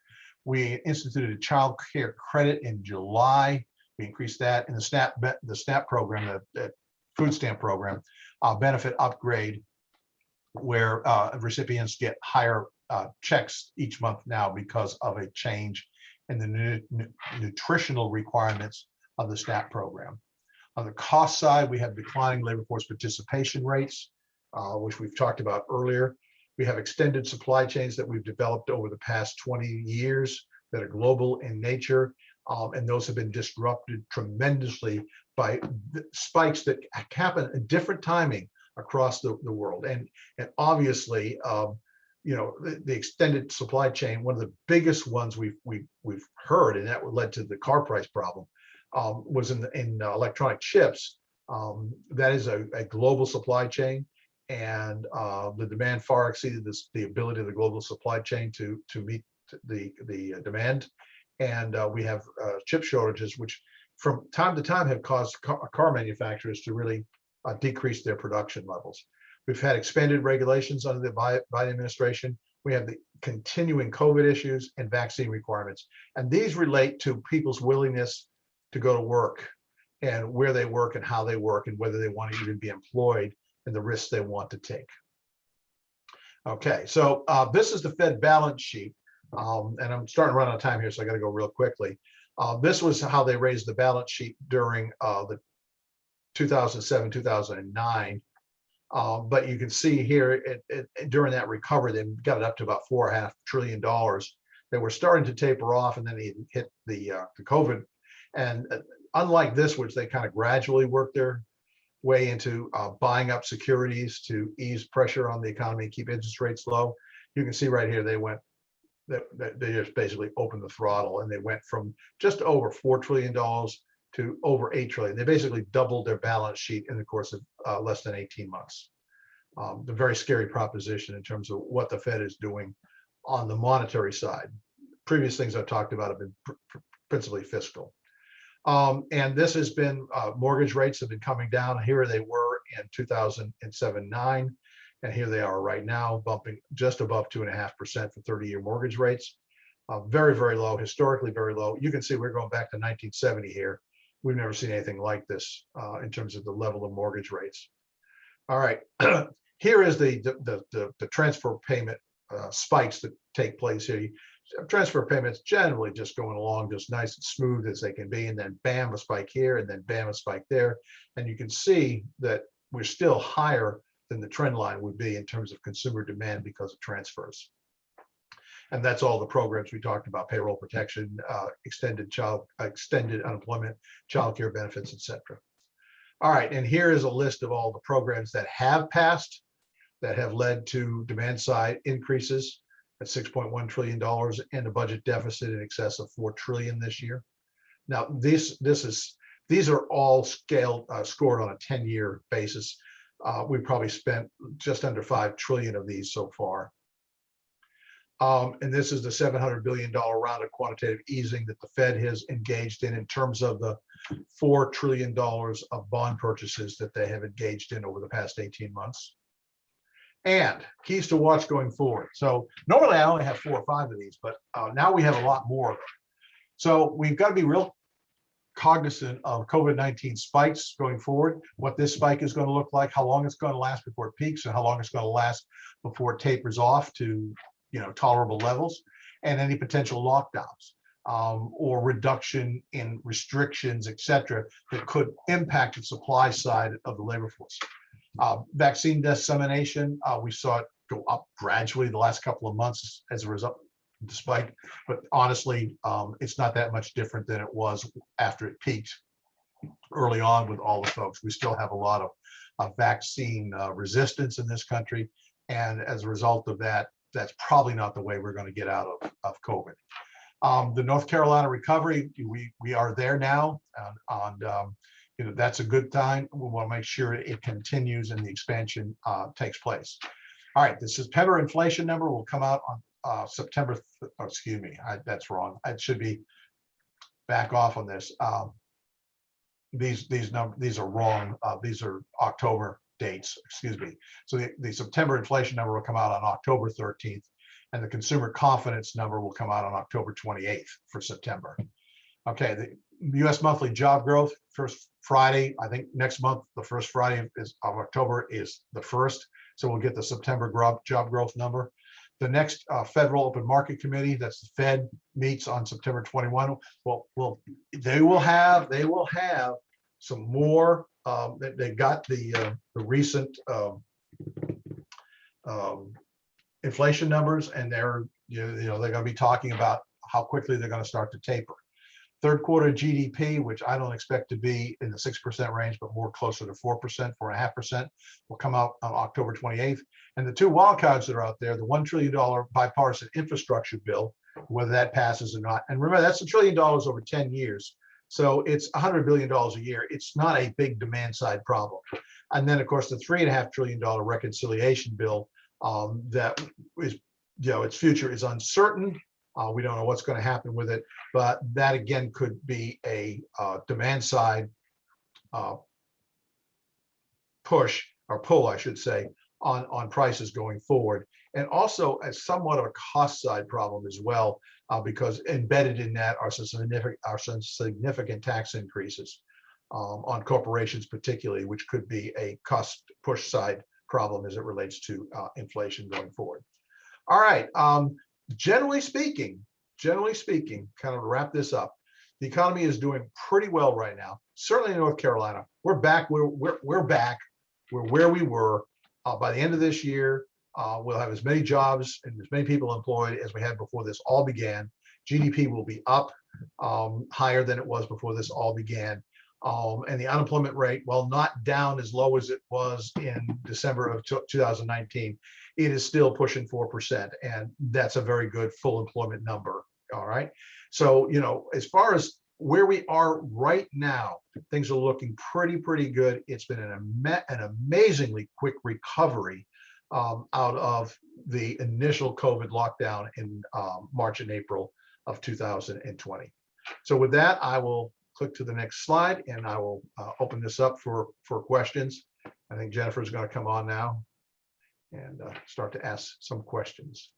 We instituted a child care credit in July. We increased that in the SNAP program, the food stamp program, benefit upgrade, where recipients get higher checks each month now because of a change in the nutritional requirements of the SNAP program. On the cost side, we have declining labor force participation rates, which we've talked about earlier. We have extended supply chains that we've developed over the past 20 years that are global in nature, and those have been disrupted tremendously by the spikes that happen at different timing across the world. And obviously, the extended supply chain, one of the biggest ones we've heard, and that led to the car price problem, was in electronic chips. That is a global supply chain, and the demand far exceeded the ability of the global supply chain to meet the demand. And we have chip shortages, which from time to time have caused car manufacturers to really decrease their production levels. We've had expanded regulations under the Biden administration. We have the continuing COVID issues and vaccine requirements. And these relate to people's willingness to go to work and where they work and how they work and whether they want to even be employed and the risks they want to take. Okay, so this is the Fed balance sheet. And I'm starting to run out of time here, so I got to go real quickly. This was how they raised the balance sheet during the 2007, 2009. But you can see here during that recovery, they got it up to about $4.5 trillion. They were starting to taper off, and then they hit the COVID. And unlike this, which they kind of gradually worked their way into buying up securities to ease pressure on the economy and keep interest rates low, you can see right here they just basically opened the throttle, and they went from just over $4 trillion to over $8 trillion. They basically doubled their balance sheet in the course of less than 18 months. The very scary proposition in terms of what the Fed is doing on the monetary side. Previous things I've talked about have been principally fiscal. And this has been, mortgage rates have been coming down. Here they were in 2007-9, and here they are right now, bumping just above 2.5% for 30-year mortgage rates. Very, very low, historically very low. You can see we're going back to 1970 here. We've never seen anything like this in terms of the level of mortgage rates. All right, here is the transfer payment spikes that take place here. Transfer payments generally just going along just nice and smooth as they can be, and then bam, a spike here, and then bam, a spike there. And you can see that we're still higher than the trend line would be in terms of consumer demand because of transfers. And that's all the programs we talked about: payroll protection, extended unemployment, child care benefits, etc. All right, and here is a list of all the programs that have passed that have led to demand side increases at $6.1 trillion and a budget deficit in excess of $4 trillion this year. Now, these are all scored on a 10-year basis. We've probably spent just under $5 trillion of these so far. And this is the $700 billion round of quantitative easing that the Fed has engaged in terms of the $4 trillion of bond purchases that they have engaged in over the past 18 months. And keys to watch going forward. So normally I only have 4 or 5 of these, but now we have a lot more of them. So we've got to be real cognizant of COVID-19 spikes going forward, what this spike is going to look like, how long it's going to last before it peaks, and how long it's going to last before it tapers off to tolerable levels, and any potential lockdowns or reduction in restrictions, etc., that could impact the supply side of the labor force. Vaccine dissemination, we saw it go up gradually the last couple of months as a result of the spike, but honestly, it's not that much different than it was after it peaked early on with all the folks. We still have a lot of vaccine resistance in this country, and as a result of that, that's probably not the way we're going to get out of COVID. The North Carolina recovery, we are there now, and that's a good time. We want to make sure it continues and the expansion takes place. All right, the September inflation number will come out on September. Excuse me, that's wrong. I should be back off on this. These are wrong. These are October dates, excuse me. So the September inflation number will come out on October 13th, and the consumer confidence number will come out on October 28th for September. Okay, the U.S. monthly job growth, first Friday, I think next month, the first Friday of October is the 1st. So we'll get the September job growth number. The next Federal Open Market Committee, that's the Fed, meets on September 21. Well, they will have some more. They got the recent inflation numbers, and they're going to be talking about how quickly they're going to start to taper. Third quarter GDP, which I don't expect to be in the 6% range, but more closer to 4%, 4.5%, will come out on October 28th. And the 2 wild cards that are out there, the $1 trillion bipartisan infrastructure bill, whether that passes or not. And remember, that's $1 trillion over 10 years. So it's $100 billion a year. It's not a big demand side problem. And then, of course, the $3.5 trillion reconciliation bill that is, its future is uncertain. We don't know what's going to happen with it, but that again could be a demand side push or pull, I should say, on prices going forward, and also as somewhat of a cost side problem as well. because embedded in that are some significant tax increases on corporations particularly, which could be a cost push side problem as it relates to inflation going forward. All right, generally speaking, kind of to wrap this up, the economy is doing pretty well right now. Certainly in North Carolina, we're back. We're back. We're where we were. By the end of this year, we'll have as many jobs and as many people employed as we had before this all began. GDP will be up higher than it was before this all began. And the unemployment rate, while not down as low as it was in December of 2019, it is still pushing 4%. And that's a very good full employment number. All right. So, you know, as far as where we are right now, things are looking pretty good. It's been an amazingly quick recovery out of the initial COVID lockdown in March and April of 2020. So with that, I will click to the next slide and I will open this up for questions. I think Jennifer's going to come on now and start to ask some questions.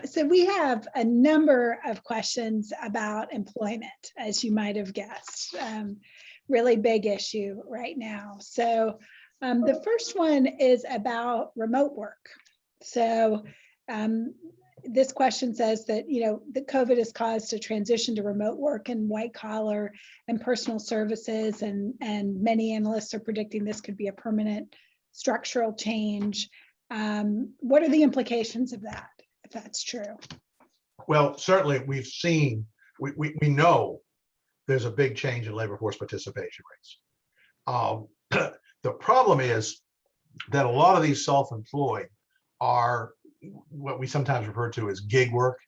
So we have a number of questions about employment, as you might have guessed. Really big issue right now. So the first one is about remote work. So this question says that, you know, the COVID has caused a transition to remote work in white collar and personal services, and many analysts are predicting this could be a permanent structural change. What are the implications of that, if that's true? Well, certainly we've seen, we know there's a big change in labor force participation rates. The problem is that a lot of these self-employed are what we sometimes refer to as gig work,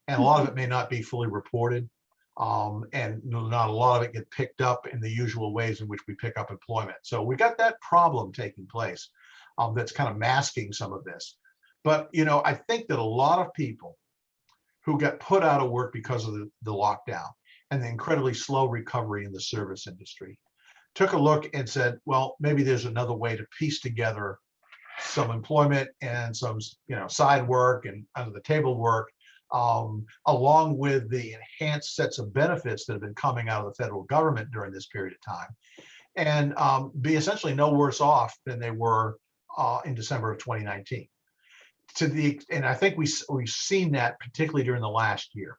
and a lot of it may not be fully reported, and not a lot of it get picked up in the usual ways in which we pick up employment. So we got that problem taking place that's kind of masking some of this. But, you know, I think that a lot of people who got put out of work because of the lockdown and the incredibly slow recovery in the service industry took a look and said, well, maybe there's another way to piece together some employment and some, you know, side work and under the table work, along with the enhanced sets of benefits that have been coming out of the federal government during this period of time, and be essentially no worse off than they were in December of 2019. And I think we've seen that particularly during the last year.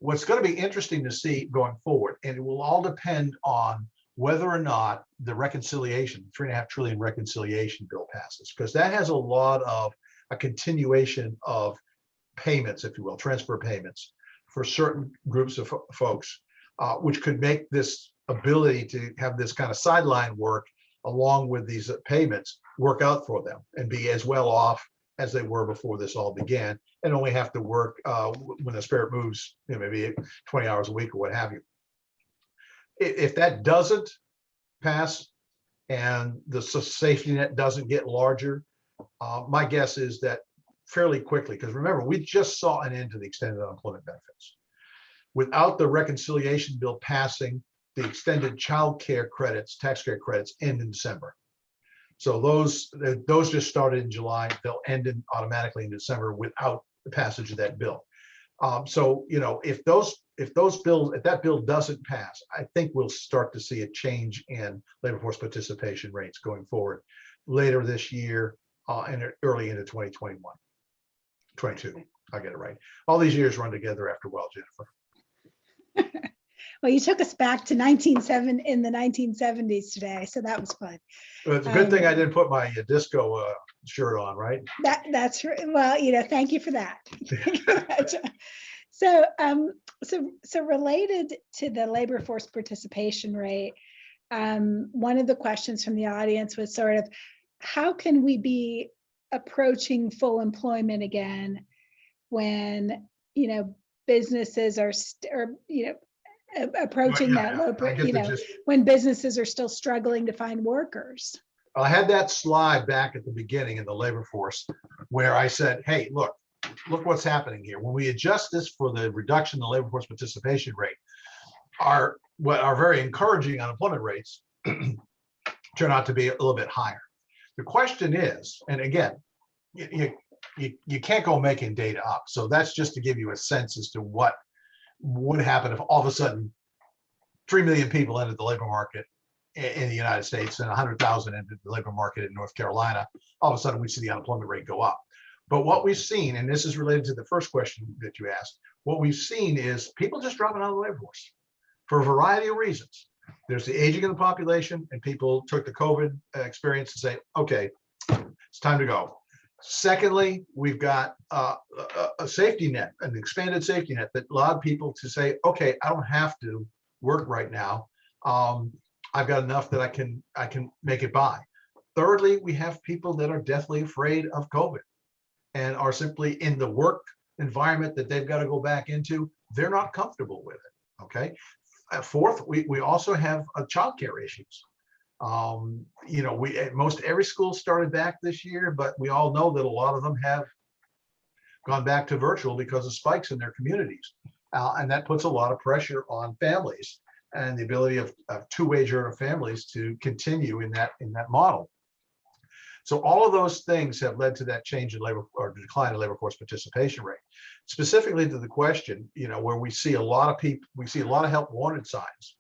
What's going to be interesting to see going forward, and it will all depend on whether or not the reconciliation, $3.5 trillion reconciliation bill passes, because that has a lot of a continuation of payments, if you will, transfer payments for certain groups of folks, which could make this ability to have this kind of sideline work along with these payments work out for them and be as well off as they were before this all began, and only have to work when the spirit moves, you know, maybe 20 hours a week or what have you. If that doesn't pass and the safety net doesn't get larger, my guess is that fairly quickly, because remember, we just saw an end to the extended unemployment benefits. Without the reconciliation bill passing, the extended child care credits, tax care credits, end in December. So those just started in July. They'll end automatically in December without the passage of that bill. So, you know, if that bill doesn't pass, I think we'll start to see a change in labor force participation rates going forward later this year and early into 2021, 22. I get it right. All these years run together after a while, Jennifer. Well, you took us back to 1970s today, so that was fun. Well, it's a good thing I didn't put my disco shirt on, right? That's right. Well, you know, thank you for that. So, so related to the labor force participation rate, one of the questions from the audience was sort of, how can we be approaching full employment again when, you know, businesses are, approaching that low, you know, when businesses are still struggling to find workers? I had that slide back at the beginning in the labor force where I said, hey, look what's happening here. When we adjust this for the reduction in the labor force participation rate, what are very encouraging unemployment rates turn out to be a little bit higher. The question is, and again, you can't go making data up. So that's just to give you a sense as to what would happen if all of a sudden 3 million people entered the labor market in the United States and 100,000 entered the labor market in North Carolina. All of a sudden we see the unemployment rate go up. But what we've seen, and this is related to the first question that you asked, what we've seen is people just dropping out of the labor force for a variety of reasons. There's the aging of the population, and people took the COVID experience to say, okay, it's time to go. Secondly, we've got a safety net, an expanded safety net that allowed people to say, okay, I don't have to work right now. I've got enough that I can make it by. Thirdly, we have people that are deathly afraid of COVID and are simply in the work environment that they've got to go back into. They're not comfortable with it. Okay. Fourth, we also have childcare issues. Most every school started back this year, but we all know that a lot of them have gone back to virtual because of spikes in their communities. And that puts a lot of pressure on families and the ability of two-wage earner families to continue in that model. So all of those things have led to that change in labor or decline in labor force participation rate. Specifically to the question, where we see a lot of people, we see a lot of help wanted signs.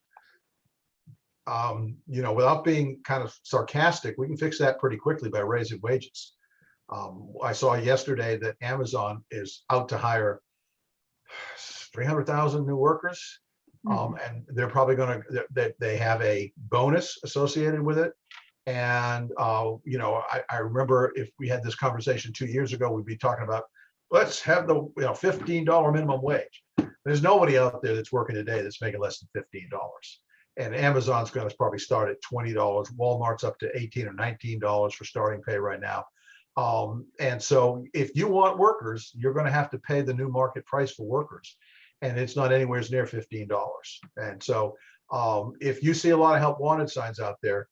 Without being kind of sarcastic, we can fix that pretty quickly by raising wages. I saw yesterday that Amazon is out to hire 300,000 new workers. And they're probably going to, they have a bonus associated with it. And, I remember if we had this conversation 2 years ago, we'd be talking about, let's have the $15 minimum wage. There's nobody out there that's working today that's making less than $15. And Amazon's going to probably start at $20. Walmart's up to $18 or $19 for starting pay right now. And so if you want workers, you're going to have to pay the new market price for workers. And it's not anywhere near $15. And so if you see a lot of help wanted signs out there,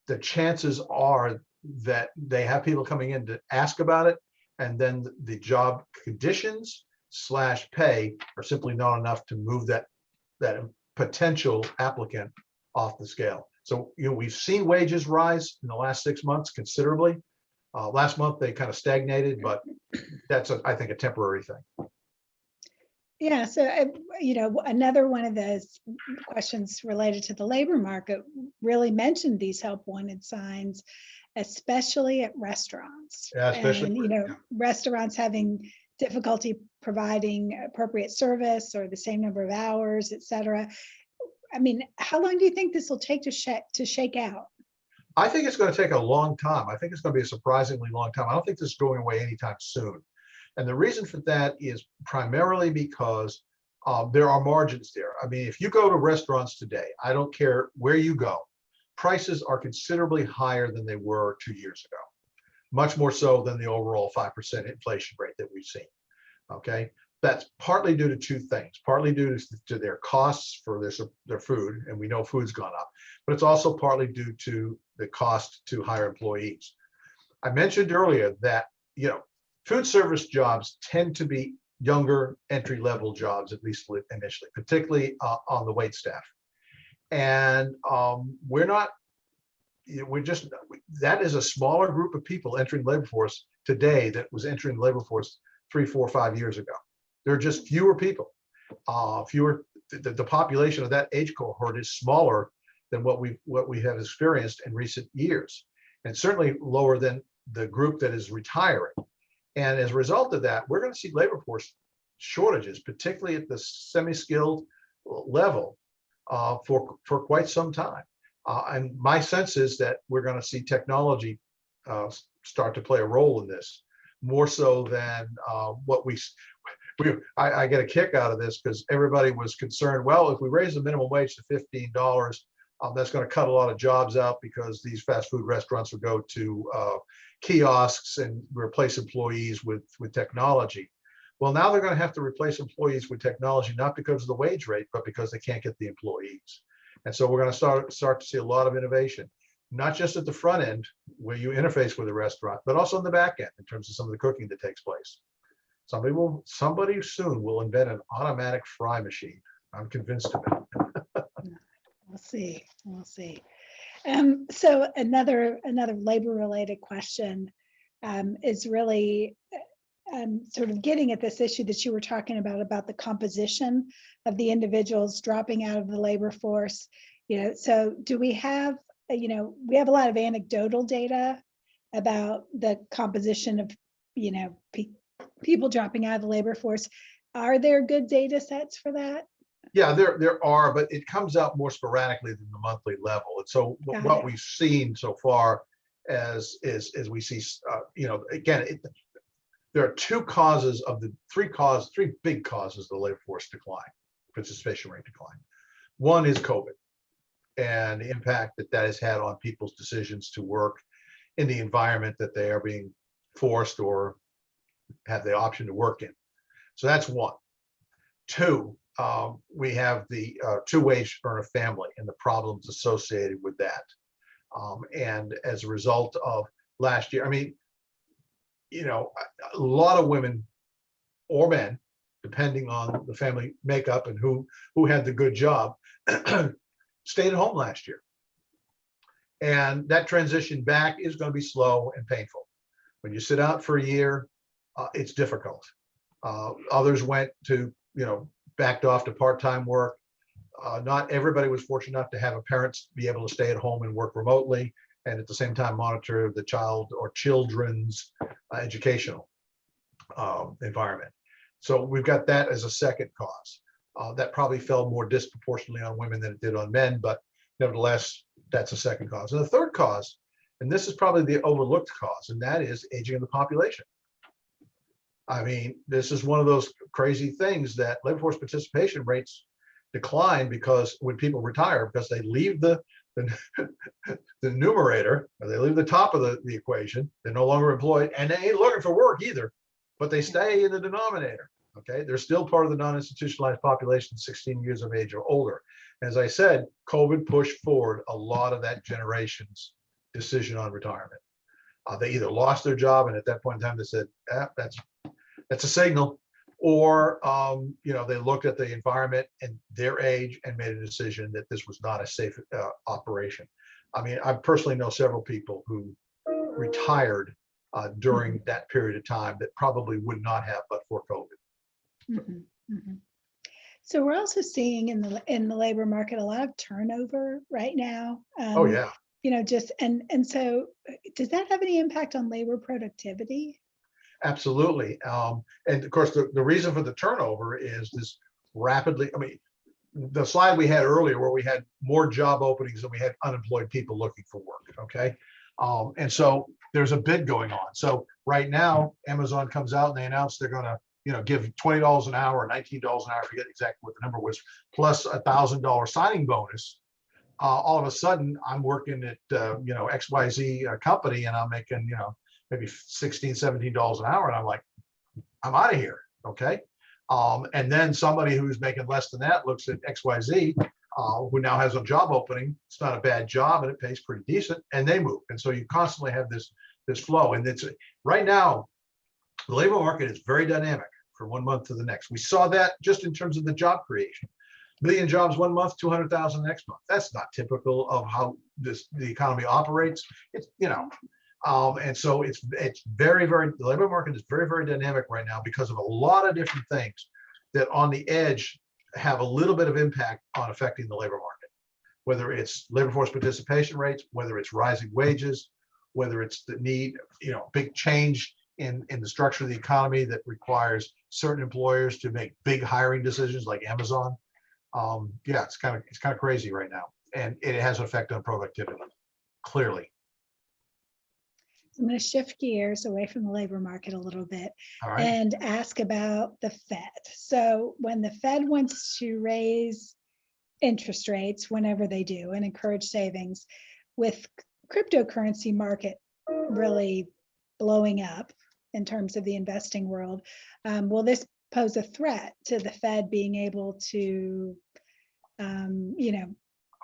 the chances are that they have people coming in to ask about it. And then the job conditions / pay are simply not enough to move that potential applicant off the scale. So, we've seen wages rise in the last 6 months considerably. Last month, they kind of stagnated, but that's, I think, a temporary thing. Yeah, so, another one of those questions related to the labor market really mentioned these help wanted signs, especially at restaurants. Yeah, especially, and, restaurants having difficulty providing appropriate service or the same number of hours, et cetera. I mean, how long do you think this will take to shake out? I think it's going to take a long time. I think it's going to be a surprisingly long time. I don't think this is going away anytime soon. And the reason for that is primarily because there are margins there. I mean, if you go to restaurants today, I don't care where you go, prices are considerably higher than they were 2 years ago, much more so than the overall 5% inflation rate that we've seen. Okay, that's partly due to two things, partly due to their costs for their food, and we know food's gone up, but it's also partly due to the cost to hire employees. I mentioned earlier that, food service jobs tend to be younger entry-level jobs, at least initially, particularly on the wait staff. And that is a smaller group of people entering labor force today that was entering the labor force 3, 4, 5 years ago. There are just fewer people, the population of that age cohort is smaller than what we have experienced in recent years, and certainly lower than the group that is retiring. And as a result of that, we're going to see labor force shortages, particularly at the semi-skilled level, for quite some time. And my sense is that we're going to see technology start to play a role in this, more so than what I get a kick out of this, because everybody was concerned, well, if we raise the minimum wage to $15, that's going to cut a lot of jobs out because these fast food restaurants will go to kiosks and replace employees with technology. Well, now they're going to have to replace employees with technology, not because of the wage rate, but because they can't get the employees. And so we're going to start to see a lot of innovation, not just at the front end where you interface with a restaurant, but also on the back end in terms of some of the cooking that takes place. Somebody soon will invent an automatic fry machine. I'm convinced of it. We'll see. So another labor related question is really sort of getting at this issue that you were talking about the composition of the individuals dropping out of the labor force. So do we have, we have a lot of anecdotal data about the composition of, people dropping out of the labor force. Are there good data sets for that? Yeah, there are, but it comes out more sporadically than the monthly level. And so what we've seen so far as we see, again, there are three big causes of the labor force decline, participation rate decline. One is COVID and the impact that has had on people's decisions to work in the environment that they are being forced or have the option to work in. So that's one. Two, we have the two-wage earner family and the problems associated with that. And as a result of last year, a lot of women or men, depending on the family makeup and who had the good job, stayed at home last year. And that transition back is going to be slow and painful. When you sit out for a year, it's difficult. Others went to, backed off to part-time work. Not everybody was fortunate enough to have a parents be able to stay at home and work remotely and at the same time monitor the child or children's educational environment. So we've got that as a second cause. That probably fell more disproportionately on women than it did on men, but nevertheless, that's a second cause. And the third cause, and this is probably the overlooked cause, and that is aging of the population. This is one of those crazy things that labor force participation rates decline because when people retire, because they leave the numerator, or they leave the top of the equation, they're no longer employed, and they ain't looking for work either, but they stay in the denominator. Okay, they're still part of the non-institutionalized population, 16 years of age or older. As I said, COVID pushed forward a lot of that generation's decision on retirement. They either lost their job, and at that point in time, they said, that's a signal, or they looked at the environment and their age and made a decision that this was not a safe operation. I personally know several people who retired during that period of time that probably would not have but for COVID. Mm-hmm. Mm-hmm. So we're also seeing in the labor market a lot of turnover right now. Oh yeah. And so does that have any impact on labor productivity? Absolutely. And of course, the reason for the turnover is this rapidly, the slide we had earlier where we had more job openings than we had unemployed people looking for work. Okay. And so there's a bid going on. So right now, Amazon comes out and they announce they're going to, give $20 an hour, $19 an hour, I forget exactly what the number was, plus $1,000 signing bonus. All of a sudden, I'm working at, XYZ company and I'm making, maybe $16, $17 an hour. And I'm like, I'm out of here. Okay. And then somebody who's making less than that looks at XYZ, who now has a job opening. It's not a bad job and it pays pretty decent, and they move. And so you constantly have this flow. And it's right now, the labor market is very dynamic from one month to the next. We saw that just in terms of the job creation. 1 million jobs one month, 200,000 next month. That's not typical of how the economy operates. It's, and so it's very, very, the labor market is very, very dynamic right now because of a lot of different things that on the edge have a little bit of impact on affecting the labor market, whether it's labor force participation rates, whether it's rising wages, whether it's the need, big change in the structure of the economy that requires certain employers to make big hiring decisions like Amazon. It's kind of crazy right now, and it has an effect on productivity, clearly. I'm going to shift gears away from the labor market a little bit. All right. And ask about the Fed. So when the Fed wants to raise interest rates, whenever they do, and encourage savings, with cryptocurrency market really blowing up in terms of the investing world, will this pose a threat to the Fed being able to,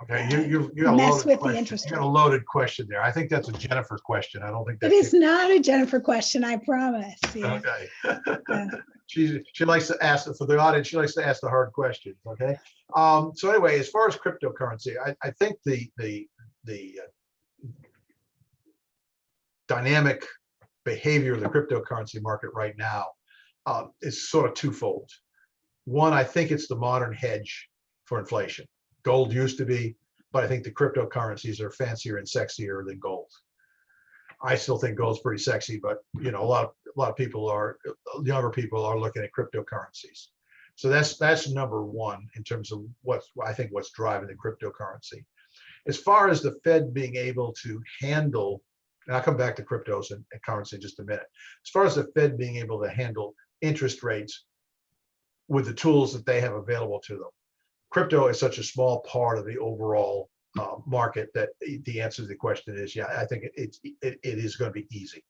Okay, you got a mess loaded with question. the interest You got rate? a loaded question there. I think that's a Jennifer question. I don't think that It is not a Jennifer question, I promise. Yeah. Okay. She likes to ask, for the audience, she likes to ask the hard questions. Okay. So anyway, as far as cryptocurrency, I think the dynamic behavior of the cryptocurrency market right now is sort of twofold. One, I think it's the modern hedge for inflation. Gold used to be, but I think the cryptocurrencies are fancier and sexier than gold. I still think gold's pretty sexy, but you know, a lot of people are, younger people are looking at cryptocurrencies. So that's number one in terms of what's driving the cryptocurrency. As far as the Fed being able to handle, and I'll come back to cryptos and currency in just a minute. As far as the Fed being able to handle interest rates with the tools that they have available to them, crypto is such a small part of the overall market that the answer to the question is, yeah, I think it is going to be easy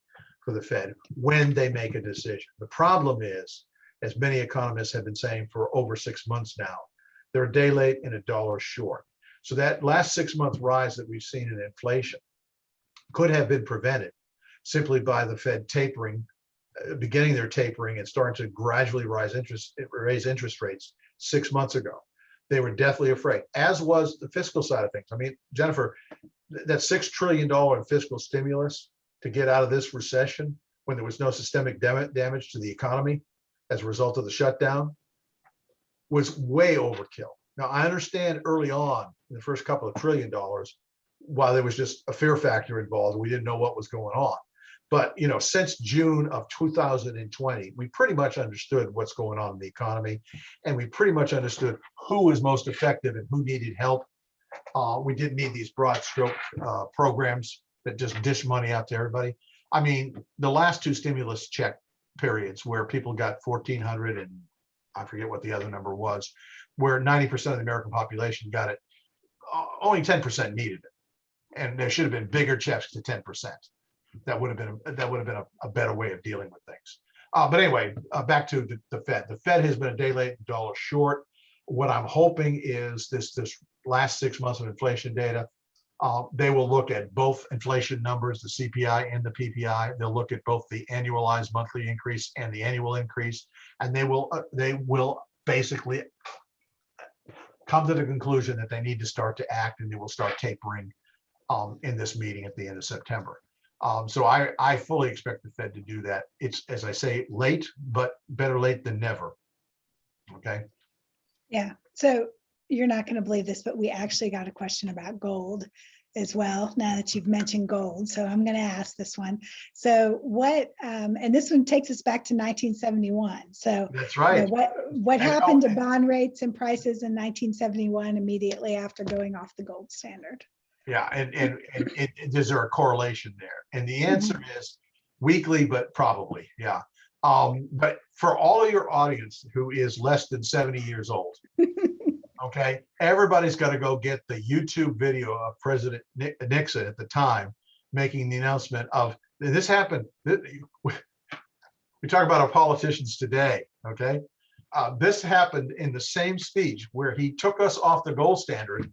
for the Fed when they make a decision. The problem is, as many economists have been saying for over 6 months now, they're a day late and a dollar short. So that last 6 month rise that we've seen in inflation could have been prevented simply by the Fed tapering, beginning their tapering and starting to gradually raise interest rates 6 months ago. They were deathly afraid, as was the fiscal side of things. I mean, Jennifer, that $6 trillion in fiscal stimulus to get out of this recession when there was no systemic damage to the economy as a result of the shutdown was way overkill. Now, I understand early on in the first couple of $1 trillion, while there was just a fear factor involved, we didn't know what was going on. But you know, since June of 2020, we pretty much understood what's going on in the economy, and we pretty much understood who was most effective and who needed help. We didn't need these broad stroke programs that just dish money out to everybody. I mean, the last two stimulus check periods where people got $1,400 and I forget what the other number was, where 90% of the American population got it, only 10% needed it, and there should have been bigger checks to 10%. That would have been a better way of dealing with things. But anyway, back to the Fed. The Fed has been a day late, dollar short. What I'm hoping is this last 6 months of inflation data, they will look at both inflation numbers, the CPI and the PPI. They'll look at both the annualized monthly increase and the annual increase, and they will basically come to the conclusion that they need to start to act, and they will start tapering in this meeting at the end of September. So I fully expect the Fed to do that. It's, as I say, late, but better late than never. Okay. Yeah. So you're not going to believe this, but we actually got a question about gold as well, now that you've mentioned gold. So I'm going to ask this one. So what, and this one takes us back to 1971. So that's right. You know, what happened to bond rates and prices in 1971 immediately after going off the gold standard? Yeah, and is there a correlation there? And the answer is weakly, but probably, yeah. But for all of your audience who is less than 70 years old, okay, everybody's got to go get the YouTube video of President Nixon at the time making the announcement of, this happened. We talk about our politicians today, okay? This happened in the same speech where he took us off the gold standard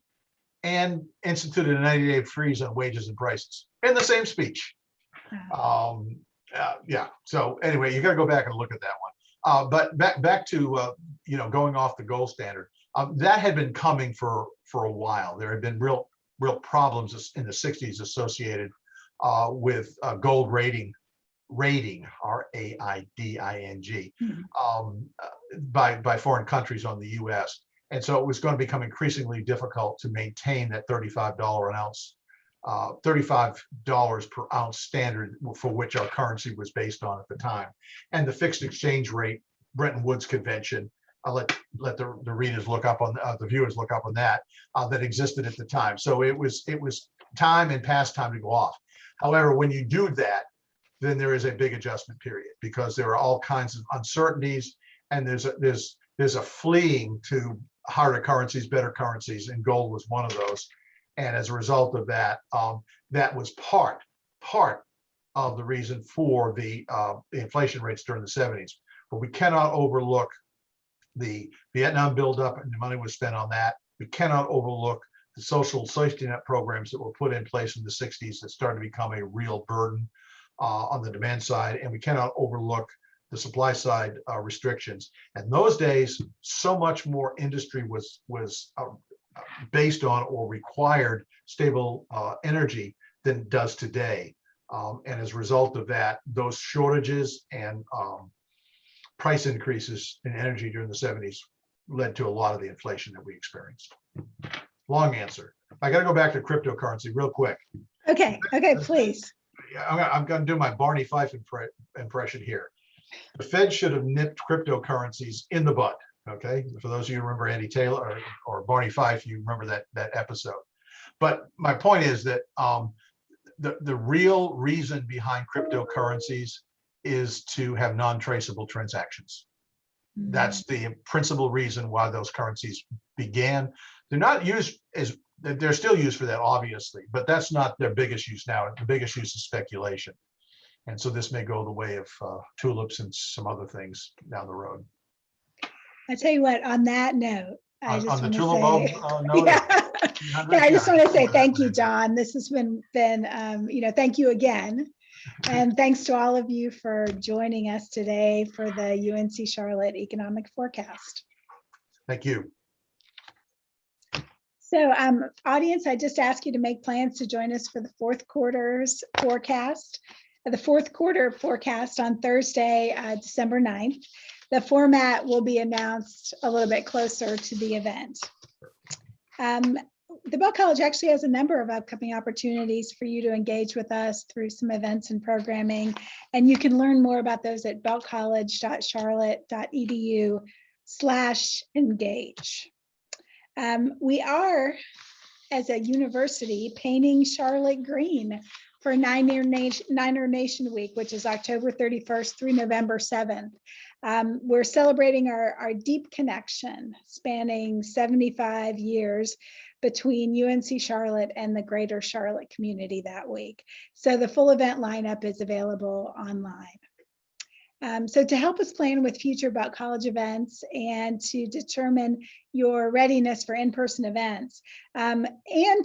and instituted a 90-day freeze on wages and prices in the same speech. Yeah. So anyway, you got to go back and look at that one. But back to you know, going off the gold standard. That had been coming for a while. There had been real problems in the 60s associated with gold raiding, R-A-I-D-I-N-G, by foreign countries on the U.S. And so it was going to become increasingly difficult to maintain that $35 an ounce, $35 per ounce standard for which our currency was based on at the time. And the fixed exchange rate, Bretton Woods Convention, I'll let the readers look up on the viewers look up on that existed at the time. So it was time and past time to go off. However, when you do that, then there is a big adjustment period because there are all kinds of uncertainties, and there's a fleeing to harder currencies, better currencies, and gold was one of those. And as a result of that, that was part of the reason for the inflation rates during the 70s. But we cannot overlook the Vietnam buildup, and the money was spent on that. We cannot overlook the social safety net programs that were put in place in the 60s that started to become a real burden on the demand side. And we cannot overlook the supply side restrictions. And those days, so much more industry was based on or required stable energy than it does today. And as a result of that, those shortages and price increases in energy during the 70s led to a lot of the inflation that we experienced. Long answer. I got to go back to cryptocurrency real quick. Okay, please. I'm going to do my Barney Fife impression here. The Fed should have nipped cryptocurrencies in the bud. Okay, for those of you who remember Andy Taylor or Barney Fife, you remember that episode. But my point is that the real reason behind cryptocurrencies is to have non-traceable transactions. That's the principal reason why those currencies began. They're not used as, they're still used for that, obviously, but that's not their biggest use now. The biggest use is speculation. And so this may go the way of tulips and some other things down the road. I tell you what, on that note, I just on the want to tulip say, bulb note, yeah. I just want to say thank you, John. This has been thank you again. And thanks to all of you for joining us today for the UNC Charlotte Economic Forecast. Thank you. So audience, I just ask you to make plans to join us for the fourth quarter's forecast. The fourth quarter forecast on Thursday, December 9th. The format will be announced a little bit closer to the event. The Belk College actually has a number of upcoming opportunities for you to engage with us through some events and programming, and you can learn more about those at belkcollege.charlotte.edu/engage. We are, as a university, painting Charlotte green for Niner Nation Week, which is October 31st through November 7th. We're celebrating our deep connection spanning 75 years between UNC Charlotte and the greater Charlotte community that week. So the full event lineup is available online. So to help us plan with future Belk College events and to determine your readiness for in-person events and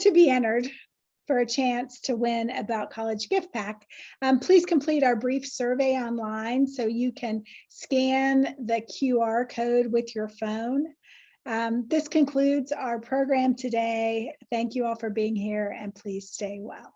to be entered for a chance to win a Belk College gift pack, please complete our brief survey online so you can scan the QR code with your phone. This concludes our program today. Thank you all for being here, and please stay well.